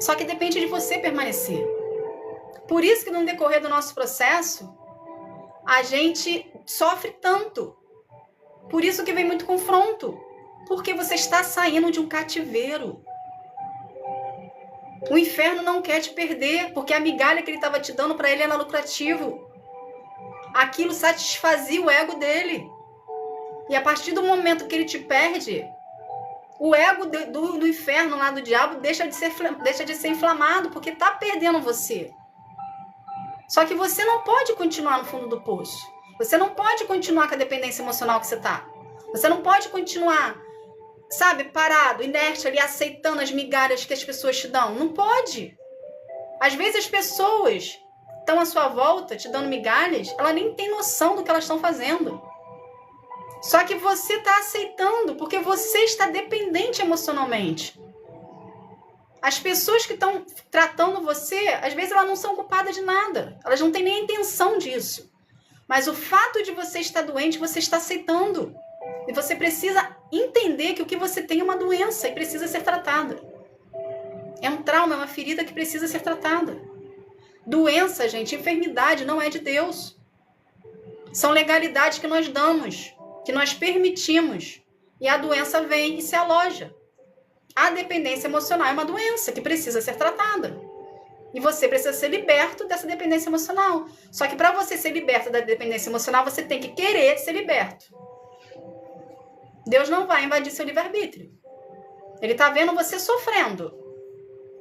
Só que depende de você permanecer. Por isso que no decorrer do nosso processo, a gente sofre tanto. Por isso que vem muito confronto. Porque você está saindo de um cativeiro. O inferno não quer te perder, porque a migalha que ele estava te dando para ele era lucrativo. Aquilo satisfazia o ego dele. E a partir do momento que ele te perde, o ego do inferno lá do diabo deixa de ser inflamado, porque está perdendo você. Só que você não pode continuar no fundo do poço. Você não pode continuar com a dependência emocional que você está. Você não pode continuar, sabe, parado, inerte ali, aceitando as migalhas que as pessoas te dão. Não pode. Às vezes as pessoas estão à sua volta te dando migalhas, ela nem tem noção do que elas estão fazendo. Só que você está aceitando porque você está dependente emocionalmente. As pessoas que estão tratando você, às vezes elas não são culpadas de nada. Elas não têm nem a intenção disso. Mas o fato de você estar doente, você está aceitando. E você precisa entender que o que você tem é uma doença e precisa ser tratada. É um trauma, é uma ferida que precisa ser tratada. Doença, gente, enfermidade não é de Deus. São legalidades que nós damos, que nós permitimos. E a doença vem e se aloja. A dependência emocional é uma doença que precisa ser tratada. E você precisa ser liberto dessa dependência emocional. Só que para você ser liberto da dependência emocional, você tem que querer ser liberto. Deus não vai invadir seu livre-arbítrio. Ele está vendo você sofrendo.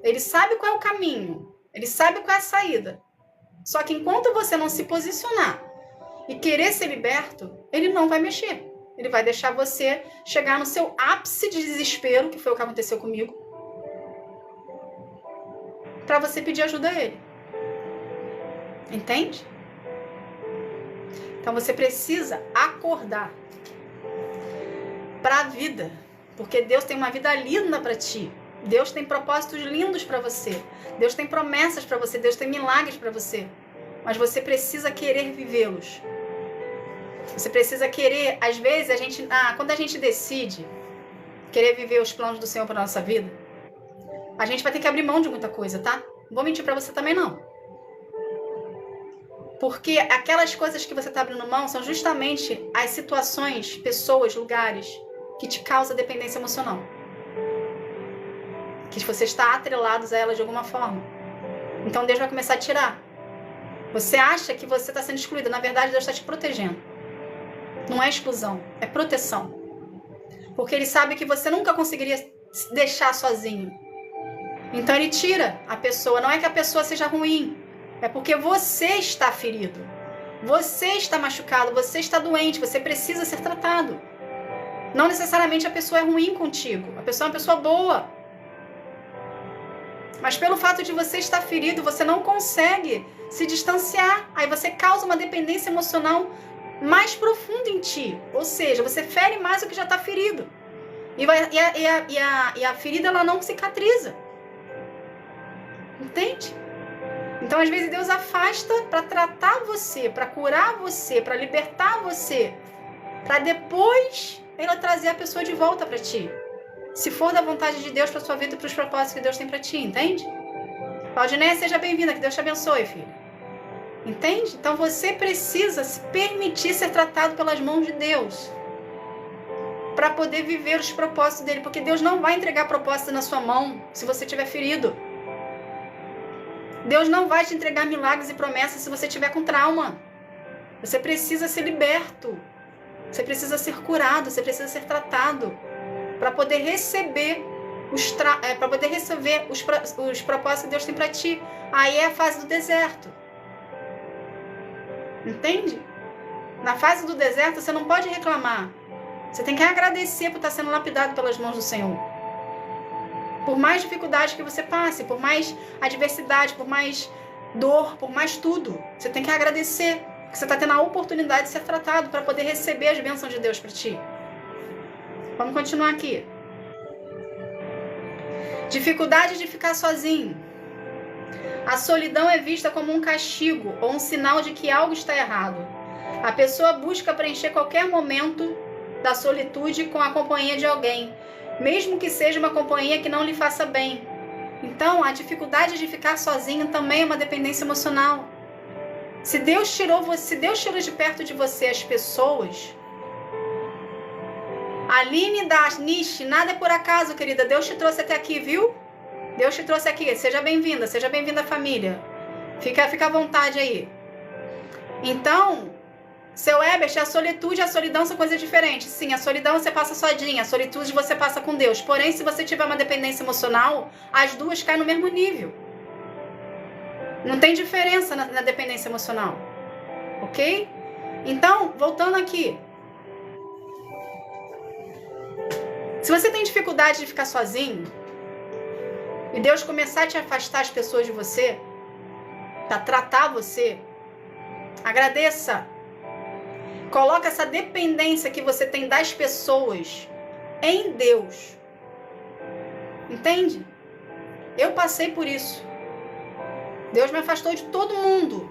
Ele sabe qual é o caminho. Ele sabe qual é a saída. Só que enquanto você não se posicionar e querer ser liberto, ele não vai mexer. Ele vai deixar você chegar no seu ápice de desespero, que foi o que aconteceu comigo, para você pedir ajuda a ele. Entende? Então você precisa acordar para a vida, porque Deus tem uma vida linda para ti. Deus tem propósitos lindos para você. Deus tem promessas para você. Deus tem milagres para você. Mas você precisa querer vivê-los. Você precisa querer, às vezes, quando a gente decide querer viver os planos do Senhor para nossa vida, a gente vai ter que abrir mão de muita coisa, tá? Não vou mentir para você também, não. Porque aquelas coisas que você está abrindo mão são justamente as situações, pessoas, lugares que te causam dependência emocional. Que você está atrelado a elas de alguma forma. Então Deus vai começar a tirar. Você acha que você está sendo excluída. Na verdade, Deus está te protegendo. Não é exclusão, é proteção. Porque Ele sabe que você nunca conseguiria se deixar sozinho. Então Ele tira a pessoa. Não é que a pessoa seja ruim. É porque você está ferido. Você está machucado, você está doente, você precisa ser tratado. Não necessariamente a pessoa é ruim contigo. A pessoa é uma pessoa boa. Mas pelo fato de você estar ferido, você não consegue se distanciar. Aí você causa uma dependência emocional mais profunda em ti. Ou seja, você fere mais o que já está ferido. E a ferida ela não cicatriza. Entende? Então, às vezes, Deus afasta para tratar você, para curar você, para libertar você, para depois Ele trazer a pessoa de volta para ti. Se for da vontade de Deus para sua vida e para os propósitos que Deus tem para ti, entende? Claudineia, seja bem-vinda, que Deus te abençoe, filho. Entende? Então você precisa se permitir ser tratado pelas mãos de Deus para poder viver os propósitos dele, porque Deus não vai entregar propósito na sua mão se você estiver ferido. Deus não vai te entregar milagres e promessas se você tiver com trauma. Você precisa ser liberto. Você precisa ser curado, você precisa ser tratado para poder receber os propósitos que Deus tem para ti. Aí é a fase do deserto. Entende? Na fase do deserto você não pode reclamar. Você tem que agradecer por estar sendo lapidado pelas mãos do Senhor. Por mais dificuldade que você passe, por mais adversidade, por mais dor, por mais tudo, você tem que agradecer. Porque você está tendo a oportunidade de ser tratado para poder receber as bênçãos de Deus para ti. Vamos continuar aqui. Dificuldade de ficar sozinho. A solidão é vista como um castigo ou um sinal de que algo está errado. A pessoa busca preencher qualquer momento da solitude com a companhia de alguém, mesmo que seja uma companhia que não lhe faça bem. Então, a dificuldade de ficar sozinho também é uma dependência emocional. Se Deus tirou de perto de você as pessoas, Aline da Niche, nada é por acaso, querida. Deus te trouxe até aqui, viu? Deus te trouxe aqui. Seja bem-vinda família. Fica à vontade aí. Então, seu Ebert, a solitude e a solidão são coisas diferentes. Sim, a solidão você passa sozinha, a solitude você passa com Deus. Porém, se você tiver uma dependência emocional, as duas caem no mesmo nível. Não tem diferença na dependência emocional. Ok? Então, voltando aqui. Se você tem dificuldade de ficar sozinho, e Deus começar a te afastar as pessoas de você, para tratar você, agradeça. Coloca essa dependência que você tem das pessoas em Deus. Entende? Eu passei por isso. Deus me afastou de todo mundo.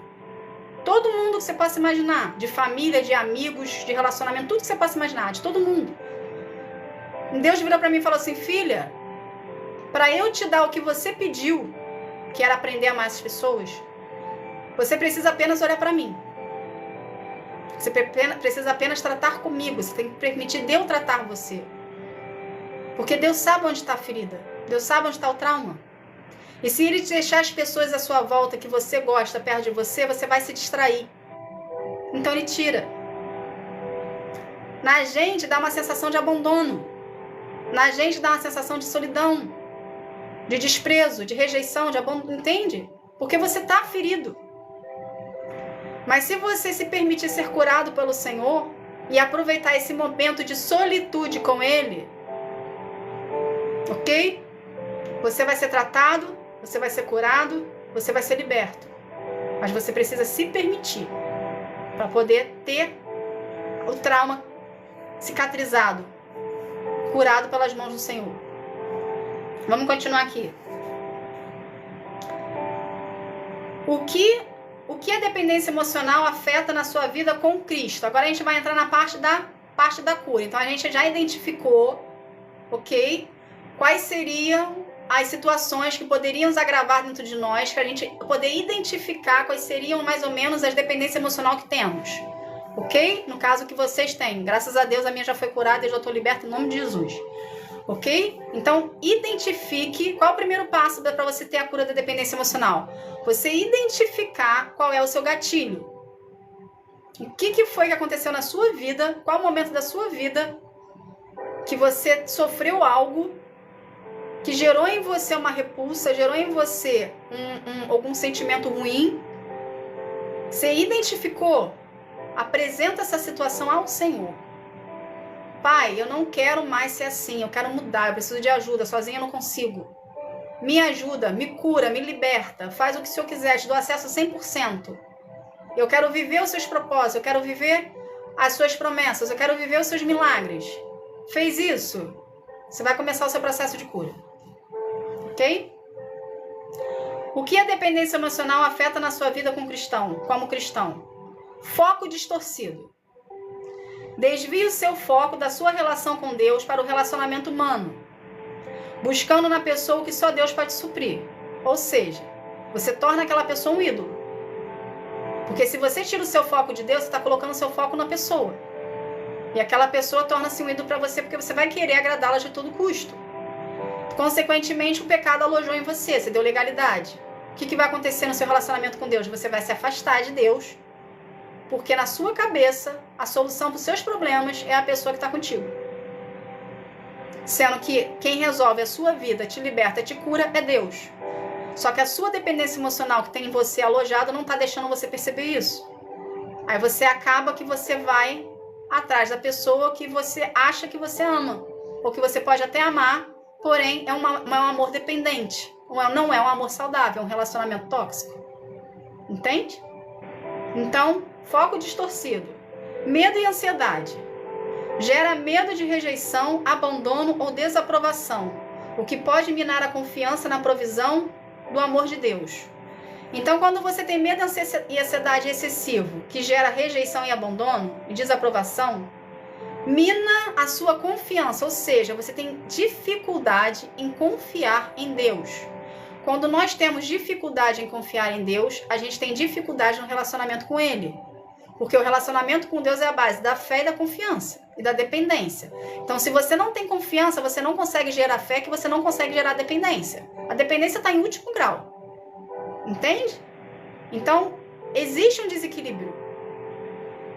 Todo mundo que você possa imaginar. De família, de amigos, de relacionamento. Tudo que você possa imaginar. De todo mundo. Deus virou para mim e falou assim: filha, para eu te dar o que você pediu, que era aprender a amar as pessoas, você precisa apenas olhar para mim. Você precisa apenas tratar comigo. Você tem que permitir Deus tratar você. Porque Deus sabe onde está a ferida. Deus sabe onde está o trauma. E se Ele deixar as pessoas à sua volta que você gosta perto de você, você vai se distrair. Então Ele tira. Na gente dá uma sensação de abandono. Na gente dá uma sensação de solidão, de desprezo, de rejeição, de abandono. Entende? Porque você está ferido. Mas se você se permitir ser curado pelo Senhor e aproveitar esse momento de solitude com Ele, ok? Você vai ser tratado, você vai ser curado, você vai ser liberto. Mas você precisa se permitir para poder ter o trauma cicatrizado, curado pelas mãos do Senhor. Vamos continuar aqui. O que a dependência emocional afeta na sua vida com Cristo? Agora a gente vai entrar na parte da cura. Então a gente já identificou, ok? Quais seriam as situações que poderiam nos agravar dentro de nós, para a gente poder identificar quais seriam mais ou menos as dependências emocionais que temos. Ok? No caso que vocês têm. Graças a Deus a minha já foi curada e eu já estou liberta em nome de Jesus. Ok? Então, identifique qual é o primeiro passo para você ter a cura da dependência emocional. Você identificar qual é o seu gatilho. O que foi que aconteceu na sua vida, qual o momento da sua vida que você sofreu algo que gerou em você uma repulsa, gerou em você algum sentimento ruim. Você identificou, apresenta essa situação ao Senhor. Pai, eu não quero mais ser assim, eu quero mudar, eu preciso de ajuda, sozinha eu não consigo. Me ajuda, me cura, me liberta, faz o que o Senhor quiser, te dou acesso 100%. Eu quero viver os seus propósitos, eu quero viver as suas promessas, eu quero viver os seus milagres. Fez isso? Você vai começar o seu processo de cura. Ok? O que a dependência emocional afeta na sua vida como cristão? Foco distorcido. Desvie o seu foco da sua relação com Deus para o relacionamento humano, buscando na pessoa o que só Deus pode suprir. Ou seja, você torna aquela pessoa um ídolo. Porque se você tira o seu foco de Deus, você está colocando o seu foco na pessoa. E aquela pessoa torna-se um ídolo para você, porque você vai querer agradá-la de todo custo. Consequentemente, o pecado alojou em você, você deu legalidade. o que vai acontecer no seu relacionamento com Deus? Você vai se afastar de Deus, porque na sua cabeça, a solução para os seus problemas é a pessoa que está contigo. Sendo que quem resolve a sua vida, te liberta, te cura, é Deus. Só que a sua dependência emocional que tem em você alojada não está deixando você perceber isso. Aí você acaba que você vai atrás da pessoa que você acha que você ama. Ou que você pode até amar, porém é um amor dependente. Não é um amor saudável, é um relacionamento tóxico. Entende? Então, foco distorcido. Medo e ansiedade. Gera medo de rejeição, abandono ou desaprovação, o que pode minar a confiança na provisão do amor de Deus. Então, quando você tem medo e ansiedade excessivo, que gera rejeição e abandono e desaprovação, mina a sua confiança, ou seja, você tem dificuldade em confiar em Deus. Quando nós temos dificuldade em confiar em Deus, a gente tem dificuldade no relacionamento com Ele. Porque o relacionamento com Deus é a base da fé e da confiança e da dependência. Então, se você não tem confiança, você não consegue gerar fé, que você não consegue gerar dependência. A dependência está em último grau. Entende? Então, existe um desequilíbrio.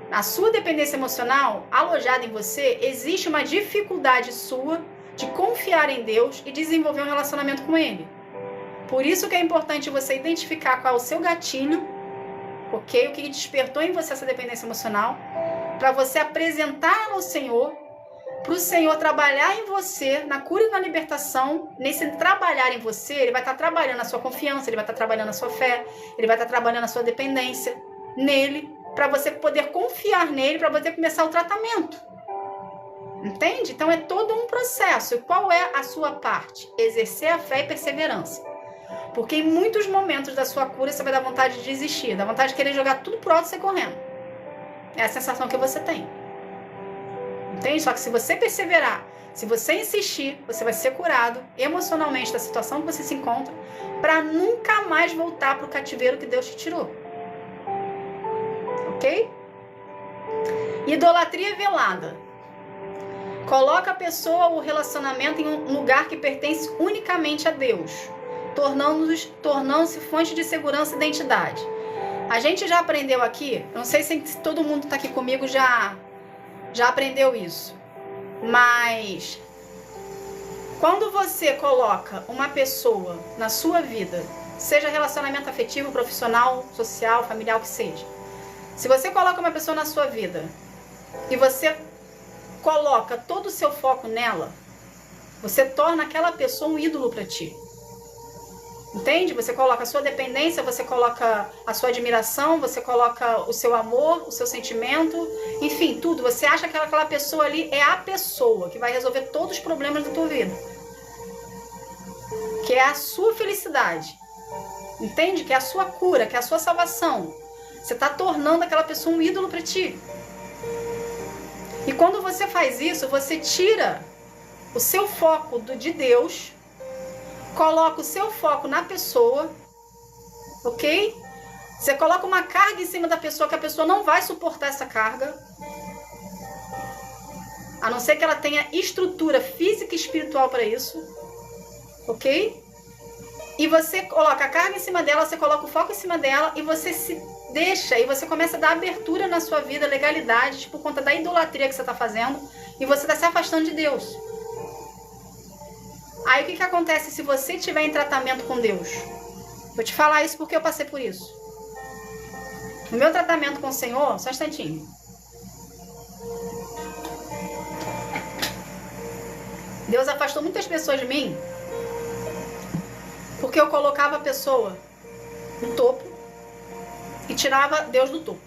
Na sua dependência emocional, alojada em você, existe uma dificuldade sua de confiar em Deus e desenvolver um relacionamento com Ele. Por isso que é importante você identificar qual é o seu gatilho, ok? O que despertou em você essa dependência emocional, para você apresentar ao Senhor, para o Senhor trabalhar em você, na cura e na libertação. Nesse trabalhar em você, Ele vai estar trabalhando a sua confiança, Ele vai estar trabalhando a sua fé, Ele vai estar trabalhando a sua dependência nele, para você poder confiar nele, para você começar o tratamento. Entende? Então é todo um processo. E qual é a sua parte? Exercer a fé e perseverança. Porque em muitos momentos da sua cura você vai dar vontade de desistir, dá vontade de querer jogar tudo pro alto e sair correndo. É a sensação que você tem. Entende? Só que se você perseverar, se você insistir, você vai ser curado emocionalmente da situação que você se encontra, para nunca mais voltar pro cativeiro que Deus te tirou. Ok? Idolatria velada. Coloca a pessoa ou o relacionamento em um lugar que pertence unicamente a Deus, tornando-se fonte de segurança e identidade. A gente já aprendeu aqui, não sei se todo mundo está aqui comigo já aprendeu isso, mas quando você coloca uma pessoa na sua vida, seja relacionamento afetivo, profissional, social, familiar, o que seja, se você coloca uma pessoa na sua vida e você coloca todo o seu foco nela, você torna aquela pessoa um ídolo para ti. Entende? Você coloca a sua dependência, você coloca a sua admiração, você coloca o seu amor, o seu sentimento, enfim, tudo. Você acha que aquela pessoa ali é a pessoa que vai resolver todos os problemas da tua vida. Que é a sua felicidade. Entende? Que é a sua cura, que é a sua salvação. Você está tornando aquela pessoa um ídolo para ti. E quando você faz isso, você tira o seu foco de Deus, coloca o seu foco na pessoa, ok? Você coloca uma carga em cima da pessoa que a pessoa não vai suportar essa carga, a não ser que ela tenha estrutura física e espiritual para isso, ok? E você coloca a carga em cima dela, você coloca o foco em cima dela e você se deixa, e você começa a dar abertura na sua vida, legalidade, por conta da idolatria que você está fazendo, e você está se afastando de Deus. Aí o que acontece se você estiver em tratamento com Deus? Vou te falar isso porque eu passei por isso. No meu tratamento com o Senhor, só um instantinho. Deus afastou muitas pessoas de mim porque eu colocava a pessoa no topo e tirava Deus do topo.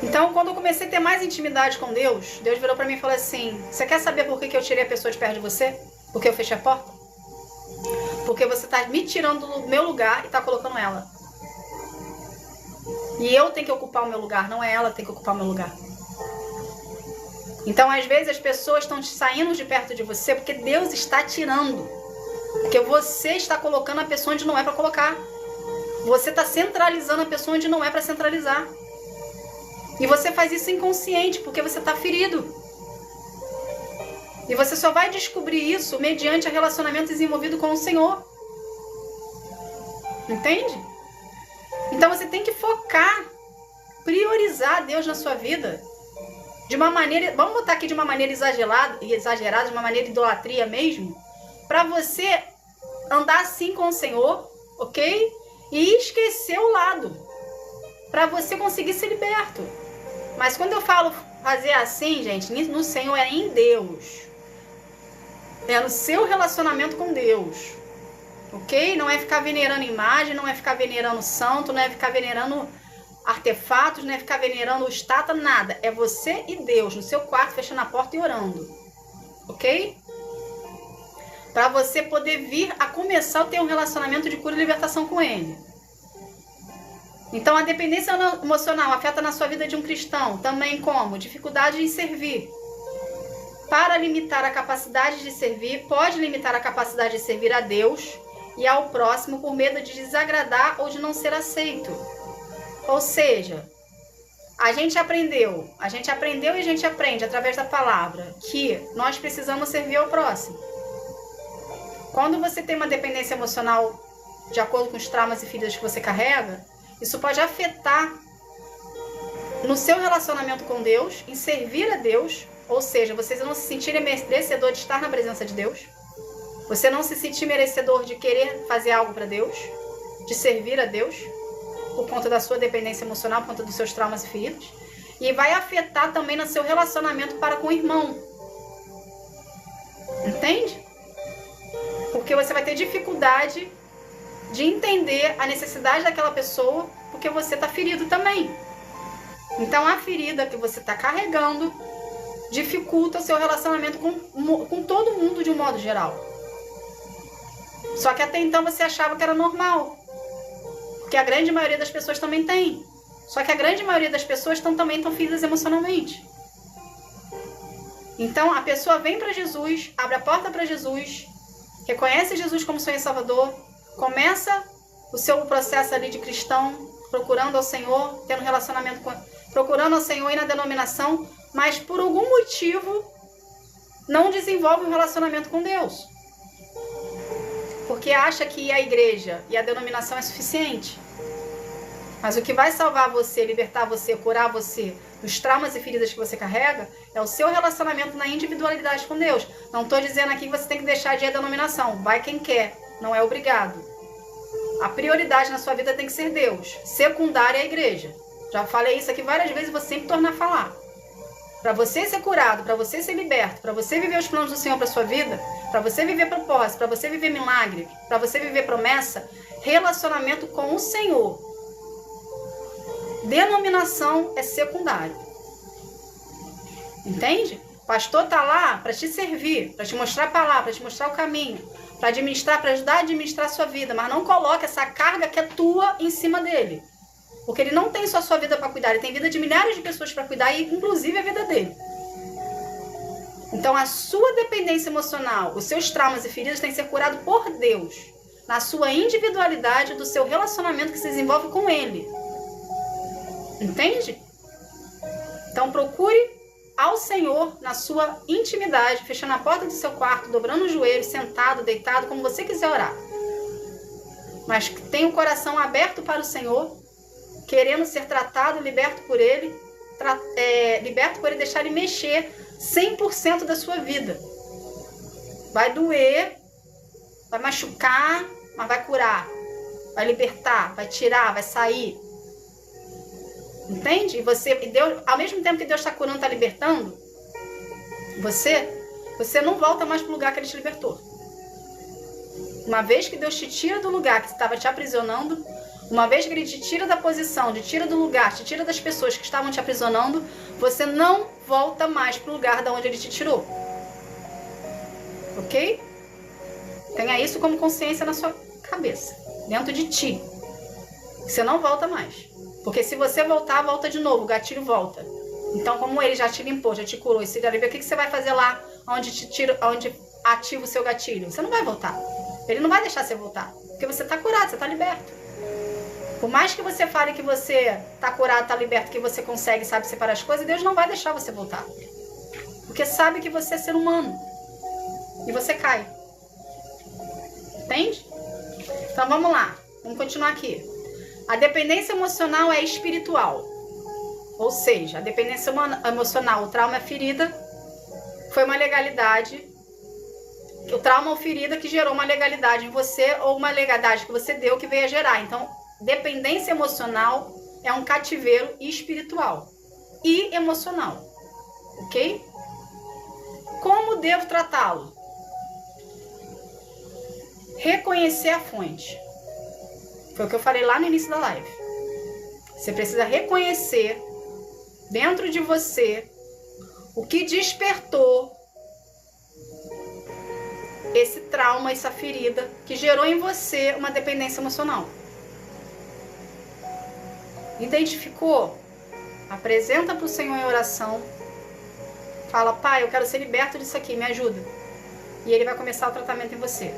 Então, quando eu comecei a ter mais intimidade com Deus, Deus virou pra mim e falou assim: você quer saber por que eu tirei a pessoa de perto de você? Porque eu fechei a porta? Porque você tá me tirando do meu lugar e tá colocando ela. E eu tenho que ocupar o meu lugar, não é ela que tem que ocupar o meu lugar. Então, às vezes, as pessoas estão saindo de perto de você porque Deus está tirando. Porque você está colocando a pessoa onde não é para colocar. Você está centralizando a pessoa onde não é para centralizar. E você faz isso inconsciente, porque você está ferido. E você só vai descobrir isso mediante o relacionamento desenvolvido com o Senhor. Entende? Então você tem que focar, priorizar Deus na sua vida. De uma maneira, vamos botar aqui de uma maneira exagerada, de uma maneira idolatria mesmo, para você andar assim com o Senhor, ok? E esquecer o lado, para você conseguir ser liberto. Mas quando eu falo fazer assim, gente, no Senhor é em Deus. É no seu relacionamento com Deus. Ok? Não é ficar venerando imagem, não é ficar venerando santo, não é ficar venerando artefatos, não é ficar venerando estátua, nada. É você e Deus no seu quarto, fechando a porta e orando. Ok? Para você poder vir a começar a ter um relacionamento de cura e libertação com Ele. Então a dependência emocional afeta na sua vida de um cristão também como dificuldade em servir. Para limitar a capacidade de servir, pode limitar a capacidade de servir a Deus e ao próximo por medo de desagradar ou de não ser aceito. Ou seja, a gente aprendeu e a gente aprende através da palavra que nós precisamos servir ao próximo. Quando você tem uma dependência emocional de acordo com os traumas e feridas que você carrega, isso pode afetar no seu relacionamento com Deus, em servir a Deus, ou seja, você não se sentir merecedor de estar na presença de Deus, você não se sentir merecedor de querer fazer algo para Deus, de servir a Deus, por conta da sua dependência emocional, por conta dos seus traumas e feridas, e vai afetar também no seu relacionamento para com o irmão. Entende? Porque você vai ter dificuldade de entender a necessidade daquela pessoa, porque você está ferido também. Então a ferida que você está carregando dificulta o seu relacionamento com todo mundo de um modo geral. Só que até então você achava que era normal, porque a grande maioria das pessoas também tem. Só que a grande maioria das pessoas também estão feridas emocionalmente. Então a pessoa vem para Jesus, abre a porta para Jesus, reconhece Jesus como Senhor e Salvador, começa o seu processo ali de cristão, procurando ao Senhor, tendo relacionamento procurando ao Senhor e na denominação, mas por algum motivo não desenvolve um relacionamento com Deus. Porque acha que a igreja e a denominação é suficiente. Mas o que vai salvar você, libertar você, curar você dos traumas e feridas que você carrega é o seu relacionamento na individualidade com Deus. Não estou dizendo aqui que você tem que deixar de ir à denominação. Vai quem quer, não é obrigado. A prioridade na sua vida tem que ser Deus. Secundária é a igreja. Já falei isso aqui várias vezes e vou sempre tornar a falar. Para você ser curado, para você ser liberto, para você viver os planos do Senhor para sua vida, para você viver propósito, para você viver milagre, para você viver promessa, relacionamento com o Senhor. Denominação é secundário. Entende? O pastor tá lá para te servir, para te mostrar a palavra, para te mostrar o caminho, para administrar, para ajudar a administrar a sua vida, mas não coloque essa carga que é tua em cima dele. Porque ele não tem só a sua vida para cuidar, ele tem vida de milhares de pessoas para cuidar, e inclusive a vida dele. Então a sua dependência emocional, os seus traumas e feridas têm que ser curados por Deus, na sua individualidade, do seu relacionamento que se desenvolve com Ele. Entende? Então procure ao Senhor na sua intimidade, fechando a porta do seu quarto, dobrando os joelhos, sentado, deitado, como você quiser orar. Mas tenha o coração aberto para o Senhor, querendo ser tratado, liberto por Ele, deixar Ele mexer 100% da sua vida. Vai doer, vai machucar, mas vai curar, vai libertar, vai tirar, vai sair. Entende? E Deus, ao mesmo tempo que Deus está curando, está libertando, você não volta mais para o lugar que Ele te libertou. Uma vez que Deus te tira do lugar que estava te aprisionando, uma vez que Ele te tira da posição, te tira do lugar, te tira das pessoas que estavam te aprisionando, você não volta mais para o lugar de onde Ele te tirou. Ok? Tenha isso como consciência na sua cabeça, dentro de ti. Você não volta mais. Porque se você voltar, volta de novo, o gatilho volta. Então, como Ele já te limpou, já te curou, e se já livrou, o que você vai fazer lá onde ativa o seu gatilho? Você não vai voltar. Ele não vai deixar você voltar. Porque você está curado, você está liberto. Por mais que você fale que você está curado, está liberto, que você consegue, sabe separar as coisas, Deus não vai deixar você voltar. Porque sabe que você é ser humano. E você cai. Entende? Então vamos lá. Vamos continuar aqui. A dependência emocional é espiritual. Ou seja, a dependência emocional, o trauma, a ferida, foi uma legalidade. O trauma ou ferida que gerou uma legalidade em você, ou uma legalidade que você deu que veio a gerar. Então, dependência emocional é um cativeiro espiritual e emocional. Ok? Como devo tratá-lo? Reconhecer a fonte. Foi o que eu falei lá no início da live. Você precisa reconhecer dentro de você o que despertou esse trauma, essa ferida que gerou em você uma dependência emocional. Identificou? Apresenta para o Senhor em oração. Fala, Pai, eu quero ser liberto disso aqui, me ajuda. E Ele vai começar o tratamento em você.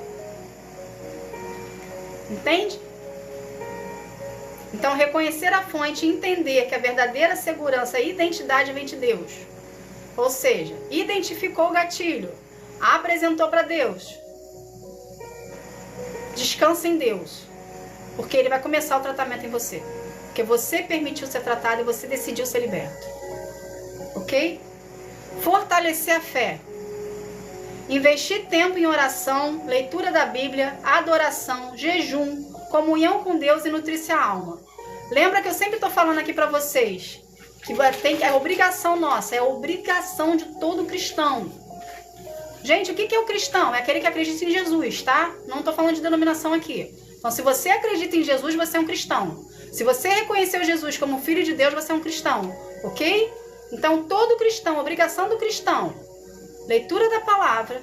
Entende? Então, reconhecer a fonte e entender que a verdadeira segurança e identidade vem de Deus. Ou seja, identificou o gatilho, apresentou para Deus. Descansa em Deus, porque Ele vai começar o tratamento em você. Porque você permitiu ser tratado e você decidiu ser liberto. Ok? Fortalecer a fé. Investir tempo em oração, leitura da Bíblia, adoração, jejum, comunhão com Deus e nutrir-se a alma. Lembra que eu sempre estou falando aqui para vocês que é obrigação nossa, é obrigação de todo cristão. Gente, o que é o cristão? É aquele que acredita em Jesus, tá? Não estou falando de denominação aqui. Então, se você acredita em Jesus, você é um cristão. Se você reconheceu Jesus como filho de Deus, você é um cristão, ok? Então, todo cristão, obrigação do cristão, leitura da palavra,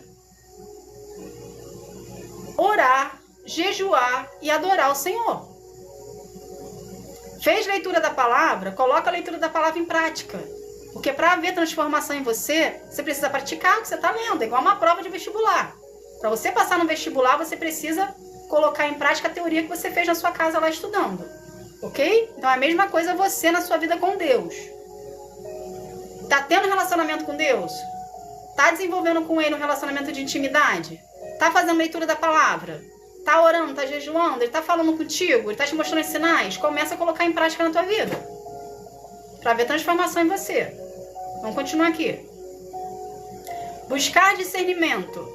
orar, jejuar e adorar o Senhor. Fez leitura da palavra? Coloca a leitura da palavra em prática. Porque para haver transformação em você, você precisa praticar o que você está lendo. É igual uma prova de vestibular. Para você passar no vestibular, você precisa colocar em prática a teoria que você fez na sua casa lá estudando. Ok? Então é a mesma coisa você na sua vida com Deus. Tá tendo relacionamento com Deus? Tá desenvolvendo com Ele um relacionamento de intimidade? Tá fazendo leitura da palavra? Tá orando, tá jejuando, Ele tá falando contigo, Ele tá te mostrando os sinais? Começa a colocar em prática na tua vida. Para ver transformação em você. Vamos continuar aqui. Buscar discernimento.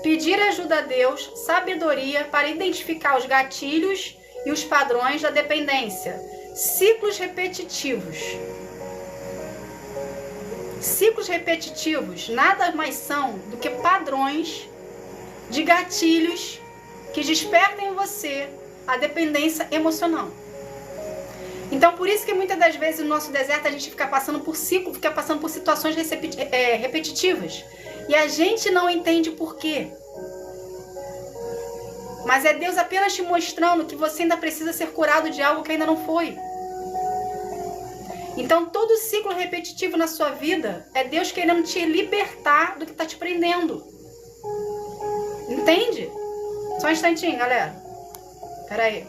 Pedir ajuda a Deus, sabedoria para identificar os gatilhos e os padrões da dependência. Ciclos repetitivos. Ciclos repetitivos nada mais são do que padrões de gatilhos que despertem em você a dependência emocional. Então, por isso que muitas das vezes no nosso deserto a gente fica passando por ciclo, fica passando por situações repetitivas. E a gente não entende por quê. Mas é Deus apenas te mostrando que você ainda precisa ser curado de algo que ainda não foi. Então, todo ciclo repetitivo na sua vida é Deus querendo te libertar do que está te prendendo. Entende? Só um instantinho, galera. Pera aí.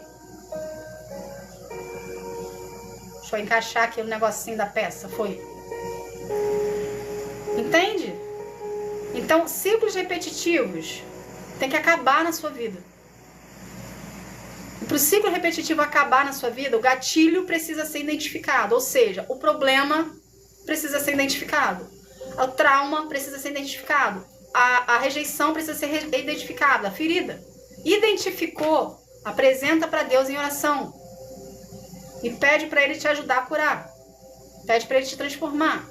Deixa eu encaixar aqui o negocinho da peça. Foi. Entende? Então, ciclos repetitivos tem que acabar na sua vida. E para o ciclo repetitivo acabar na sua vida, o gatilho precisa ser identificado. Ou seja, o problema precisa ser identificado. O trauma precisa ser identificado. A rejeição precisa ser identificada. A ferida. Identificou, apresenta para Deus em oração. E pede para Ele te ajudar a curar. Pede para Ele te transformar.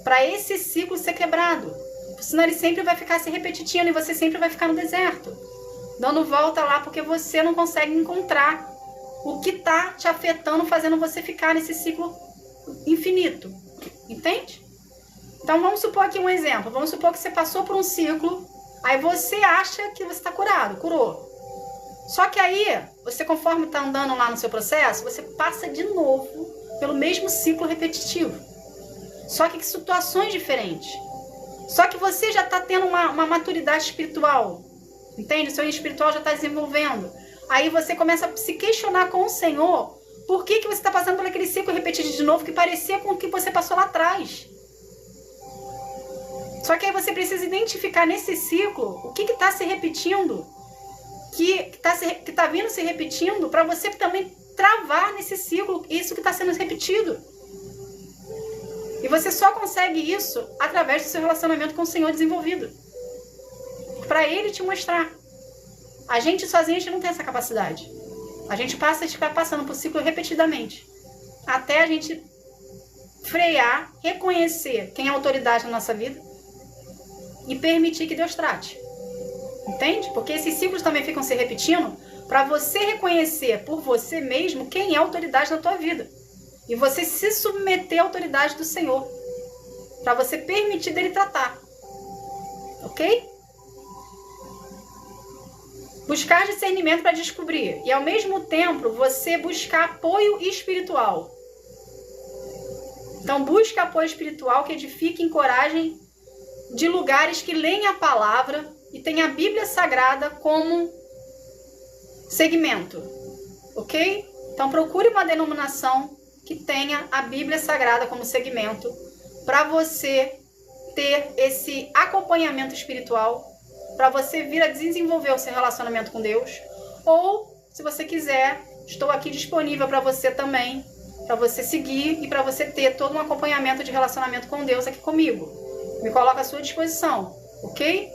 Para esse ciclo ser quebrado. Senão ele sempre vai ficar se repetindo e você sempre vai ficar no deserto. Dando volta lá porque você não consegue encontrar o que está te afetando, fazendo você ficar nesse ciclo infinito. Entende? Então vamos supor aqui um exemplo. Vamos supor que você passou por um ciclo, aí você acha que você está curado, curou. Só que aí, você conforme está andando lá no seu processo, você passa de novo pelo mesmo ciclo repetitivo. Só que em situações diferentes. Só que você já está tendo uma maturidade espiritual. Entende? O seu espiritual já está desenvolvendo. Aí você começa a se questionar com o Senhor por que você está passando por aquele ciclo repetido de novo que parecia com o que você passou lá atrás. Só que aí você precisa identificar nesse ciclo o que está se repetindo que tá vindo se repetindo, para você também travar nesse ciclo, isso que está sendo repetido. E você só consegue isso através do seu relacionamento com o Senhor desenvolvido. Para Ele te mostrar. A gente sozinho, a gente não tem essa capacidade. A gente fica passando por ciclo repetidamente. Até a gente frear, reconhecer quem é a autoridade na nossa vida e permitir que Deus trate. Entende? Porque esses ciclos também ficam se repetindo para você reconhecer por você mesmo quem é a autoridade na tua vida. E você se submeter à autoridade do Senhor. Para você permitir dele tratar. Ok? Buscar discernimento para descobrir. E ao mesmo tempo, você buscar apoio espiritual. Então, busque apoio espiritual que edifique e encoraje de lugares que leem a palavra e tem a Bíblia Sagrada como segmento. Ok? Então, procure uma denominação que tenha a Bíblia Sagrada como segmento para você ter esse acompanhamento espiritual, para você vir a desenvolver o seu relacionamento com Deus. Ou, se você quiser, estou aqui disponível para você também, para você seguir e para você ter todo um acompanhamento de relacionamento com Deus aqui comigo. Me coloco à sua disposição, ok?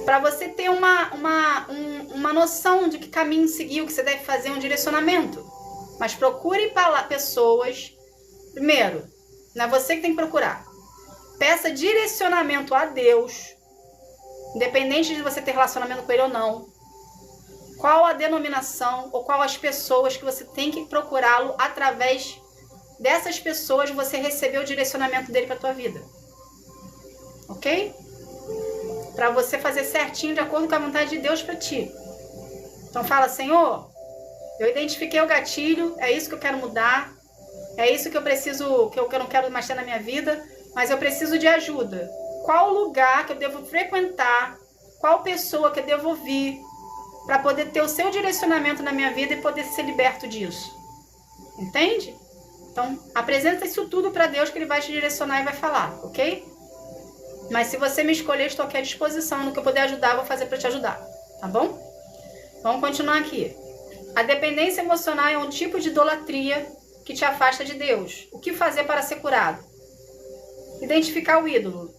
Para você ter uma noção de que caminho seguir, o que você deve fazer, um direcionamento. Mas procure pessoas. Primeiro, não é você que tem que procurar. Peça direcionamento a Deus, independente de você ter relacionamento com Ele ou não. Qual a denominação ou qual as pessoas que você tem que procurá-lo, através dessas pessoas você receber o direcionamento dele para a tua vida. Ok? Para você fazer certinho de acordo com a vontade de Deus para ti. Então fala, Senhor, eu identifiquei o gatilho, é isso que eu quero mudar, é isso que eu preciso, que eu não quero mais ter na minha vida, mas eu preciso de ajuda. Qual lugar que eu devo frequentar, qual pessoa que eu devo ouvir, para poder ter o seu direcionamento na minha vida e poder ser liberto disso. Entende? Então, apresenta isso tudo para Deus que Ele vai te direcionar e vai falar, ok? Mas se você me escolher, estou aqui à disposição. No que eu puder ajudar, vou fazer para te ajudar. Tá bom? Vamos continuar aqui. A dependência emocional é um tipo de idolatria que te afasta de Deus. O que fazer para ser curado? Identificar o ídolo.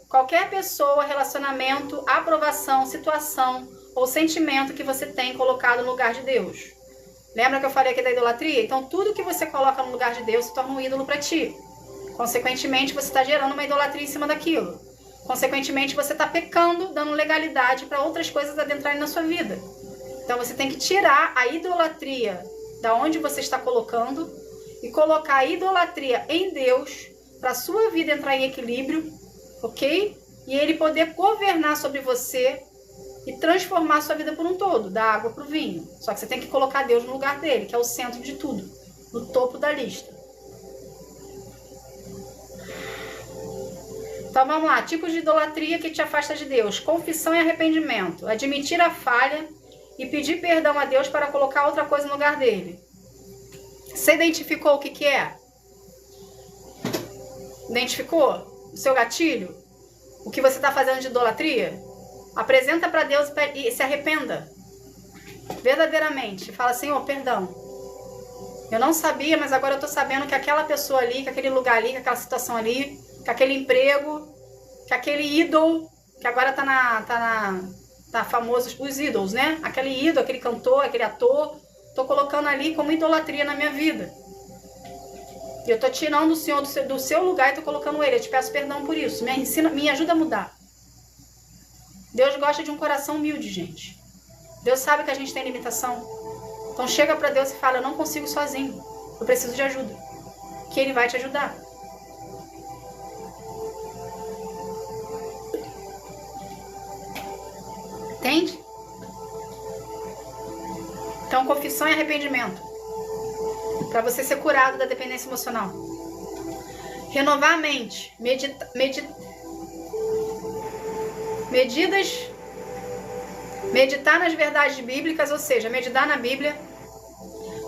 Qualquer pessoa, relacionamento, aprovação, situação ou sentimento que você tem colocado no lugar de Deus. Lembra que eu falei aqui da idolatria? Então, tudo que você coloca no lugar de Deus se torna um ídolo para ti. Consequentemente, você está gerando uma idolatria em cima daquilo. Consequentemente, você está pecando, dando legalidade para outras coisas adentrarem na sua vida. Então, você tem que tirar a idolatria da onde você está colocando e colocar a idolatria em Deus para a sua vida entrar em equilíbrio, ok? E Ele poder governar sobre você e transformar a sua vida por um todo, da água para o vinho. Só que você tem que colocar Deus no lugar dele, que é o centro de tudo, no topo da lista. Então vamos lá, tipos de idolatria que te afasta de Deus. Confissão e arrependimento. Admitir a falha e pedir perdão a Deus para colocar outra coisa no lugar dele. Você identificou o que é? Identificou o seu gatilho? O que você está fazendo de idolatria? Apresenta para Deus e se arrependa. Verdadeiramente. Fala, Senhor, perdão. Eu não sabia, mas agora eu estou sabendo que aquela pessoa ali, que aquele lugar ali, que aquela situação ali, que aquele emprego, que aquele ídolo, que agora tá famoso, os ídolos, né? Aquele ídolo, aquele cantor, aquele ator, tô colocando ali como idolatria na minha vida. E eu tô tirando o Senhor do seu lugar e tô colocando Ele. Eu te peço perdão por isso. Me ajuda a mudar. Deus gosta de um coração humilde, gente. Deus sabe que a gente tem limitação. Então chega para Deus e fala, eu não consigo sozinho. Eu preciso de ajuda. Que Ele vai te ajudar. Entende? Então, confissão e arrependimento. Para você ser curado da dependência emocional. Renovar a mente. Meditar nas verdades bíblicas, ou seja, meditar na Bíblia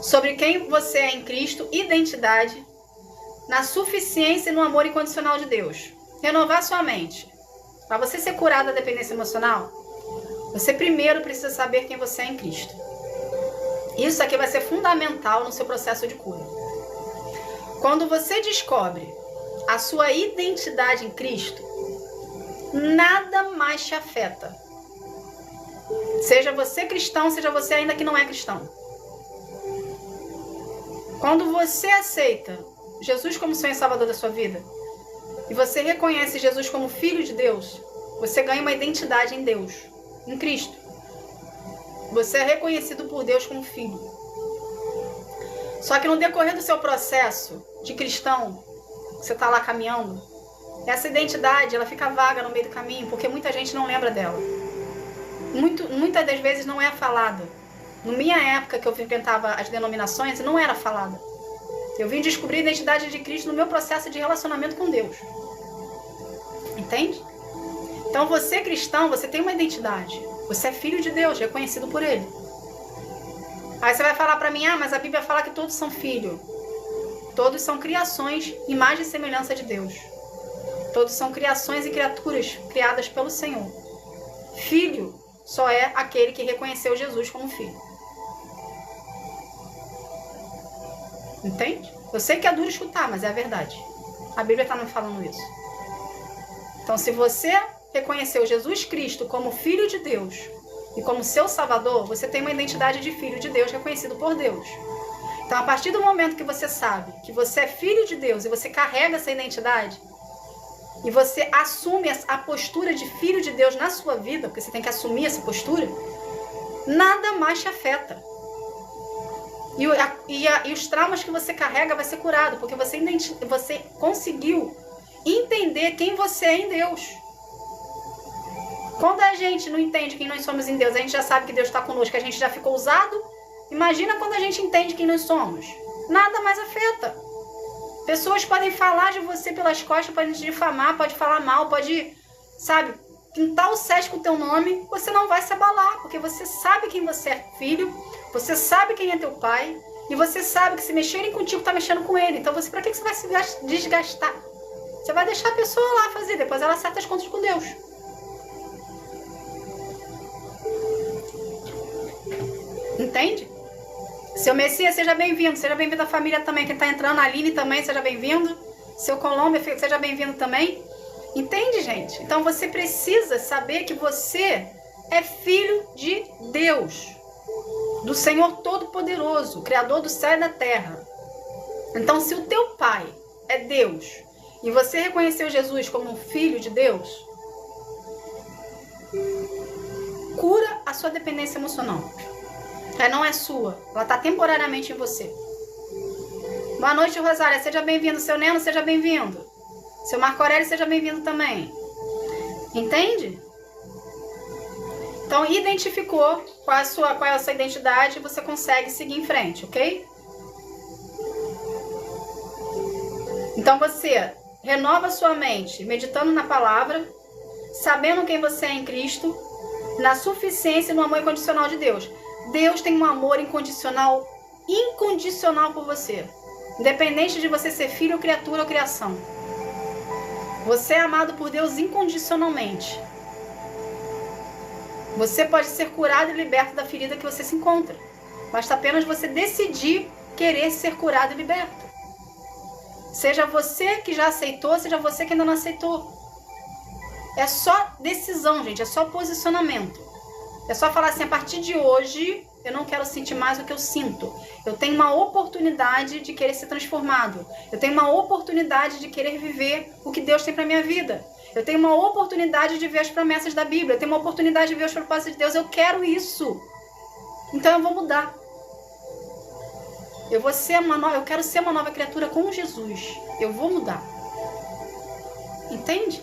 sobre quem você é em Cristo, identidade, na suficiência e no amor incondicional de Deus. Renovar sua mente. Para você ser curado da dependência emocional, Você primeiro precisa saber quem você é em Cristo. Isso aqui vai ser fundamental no seu processo de cura. Quando você descobre a sua identidade em Cristo, nada mais te afeta. Seja você cristão, seja você ainda que não é cristão. Quando você aceita Jesus como Senhor e Salvador da sua vida, e você reconhece Jesus como Filho de Deus, você ganha uma identidade em Deus, em Cristo. Você é reconhecido por Deus como filho. Só que no decorrer do seu processo de cristão, você está lá caminhando, essa identidade ela fica vaga no meio do caminho, porque muita gente não lembra dela. Muitas das vezes não é falada. Na minha época que eu frequentava as denominações, não era falada. Eu vim descobrir a identidade de Cristo no meu processo de relacionamento com Deus. Entende? Então você cristão, você tem uma identidade. Você é filho de Deus, reconhecido por Ele. Aí você vai falar para mim, mas a Bíblia fala que todos são filhos. Todos são criações, imagem e semelhança de Deus. Todos são criações e criaturas criadas pelo Senhor. Filho só é aquele que reconheceu Jesus como filho. Entende? Eu sei que é duro escutar, mas é a verdade. A Bíblia está me falando isso. Então, se você reconheceu Jesus Cristo como Filho de Deus e como seu Salvador, você tem uma identidade de Filho de Deus reconhecido por Deus. Então, a partir do momento que você sabe que você é Filho de Deus e você carrega essa identidade, e você assume a postura de Filho de Deus na sua vida, porque você tem que assumir essa postura, nada mais te afeta. E os traumas que você carrega vai ser curado, porque você conseguiu entender quem você é em Deus. Quando a gente não entende quem nós somos em Deus, a gente já sabe que Deus está conosco, a gente já ficou usado. Imagina quando a gente entende quem nós somos. Nada mais afeta. Pessoas podem falar de você pelas costas, podem te difamar, pode falar mal, pode, pintar o SESC com o teu nome. Você não vai se abalar, porque você sabe quem você é filho, você sabe quem é teu pai, e você sabe que se mexerem contigo, tá mexendo com ele. Então, pra que você vai se desgastar? Você vai deixar a pessoa lá fazer, depois ela acerta as contas com Deus. Entende? Seu Messias, seja bem-vindo à família também que está entrando, a Aline também, seja bem-vindo, seu Colômbia, seja bem-vindo também. Entende, gente? Então você precisa saber que você é filho de Deus, do Senhor Todo-Poderoso, Criador do céu e da terra. Então, se o teu pai é Deus e você reconheceu Jesus como filho de Deus, cura a sua dependência emocional. Ela não é sua, ela está temporariamente em você. Boa noite, Rosália, seja bem-vindo. Seu Neno, seja bem-vindo. Seu Marco Aurélio, seja bem-vindo também. Entende? Então, identificou qual é a sua identidade, você consegue seguir em frente, ok? Então, você renova sua mente meditando na palavra, sabendo quem você é em Cristo, na suficiência e no amor incondicional de Deus. Deus tem um amor incondicional por você. Independente de você ser filho ou criatura ou criação. Você é amado por Deus incondicionalmente. Você pode ser curado e liberto da ferida que você se encontra. Basta apenas você decidir querer ser curado e liberto. Seja você que já aceitou, seja você que ainda não aceitou. É só decisão, gente. É só posicionamento. É só falar assim, a partir de hoje, eu não quero sentir mais o que eu sinto. Eu tenho uma oportunidade de querer ser transformado. Eu tenho uma oportunidade de querer viver o que Deus tem para minha vida. Eu tenho uma oportunidade de ver as promessas da Bíblia. Eu tenho uma oportunidade de ver os propósitos de Deus. Eu quero isso. Então eu vou mudar. Eu quero ser uma nova criatura com Jesus. Eu vou mudar. Entende?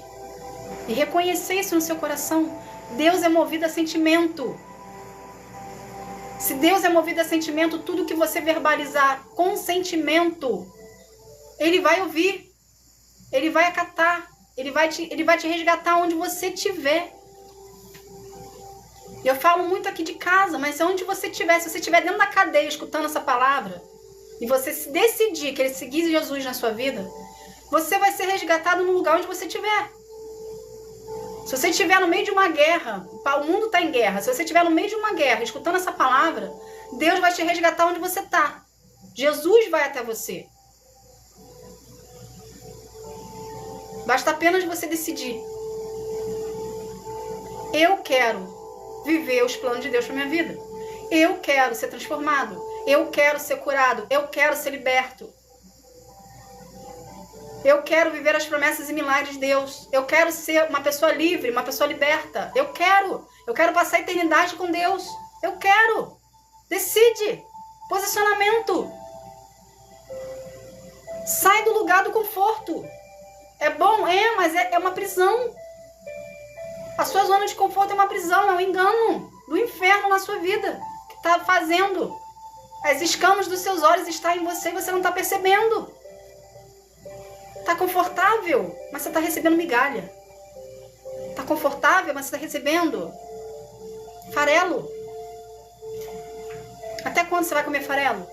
E reconhecer isso no seu coração. Deus é movido a sentimento. Se Deus é movido a sentimento, tudo que você verbalizar com sentimento, Ele vai ouvir. Ele vai acatar. Ele vai te resgatar onde você estiver. Eu falo muito aqui de casa, mas onde você estiver, se você estiver dentro da cadeia escutando essa palavra, e você se decidir querer seguir Jesus na sua vida, você vai ser resgatado no lugar onde você estiver. Se você estiver no meio de uma guerra, o mundo está em guerra, se você estiver no meio de uma guerra, escutando essa palavra, Deus vai te resgatar onde você está. Jesus vai até você. Basta apenas você decidir. Eu quero viver os planos de Deus para minha vida. Eu quero ser transformado. Eu quero ser curado. Eu quero ser liberto. Eu quero viver as promessas e milagres de Deus. Eu quero ser uma pessoa livre, uma pessoa liberta. Eu quero passar a eternidade com Deus. Eu quero. Decide. Posicionamento. Sai do lugar do conforto. É bom? Mas é uma prisão. A sua zona de conforto é uma prisão, é um engano do inferno na sua vida. Que está fazendo as escamas dos seus olhos estar em você e você não está percebendo. Está confortável, mas você está recebendo migalha. Está confortável, mas você está recebendo farelo. Até quando você vai comer farelo?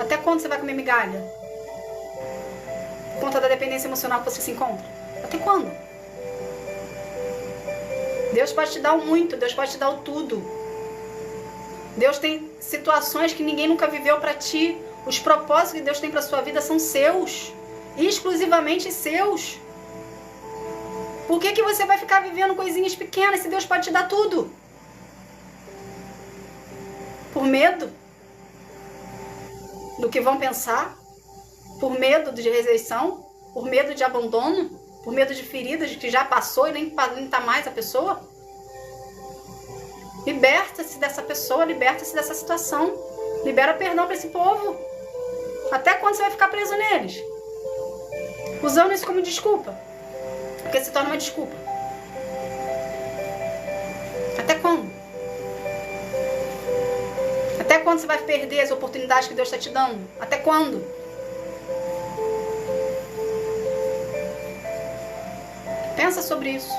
Até quando você vai comer migalha? Por conta da dependência emocional que você se encontra? Até quando? Deus pode te dar o muito, Deus pode te dar o tudo. Deus tem situações que ninguém nunca viveu para ti. Os propósitos que Deus tem para sua vida são seus. Exclusivamente seus. Por que você vai ficar vivendo coisinhas pequenas se Deus pode te dar tudo? Por medo do que vão pensar? Por medo de rejeição? Por medo de abandono? Por medo de feridas que já passou e nem está mais a pessoa? Liberta-se dessa pessoa, liberta-se dessa situação. Libera perdão para esse povo. Até quando você vai ficar preso neles? Usando isso como desculpa. Porque se torna uma desculpa. Até quando? Até quando você vai perder as oportunidades que Deus está te dando? Até quando? Pensa sobre isso.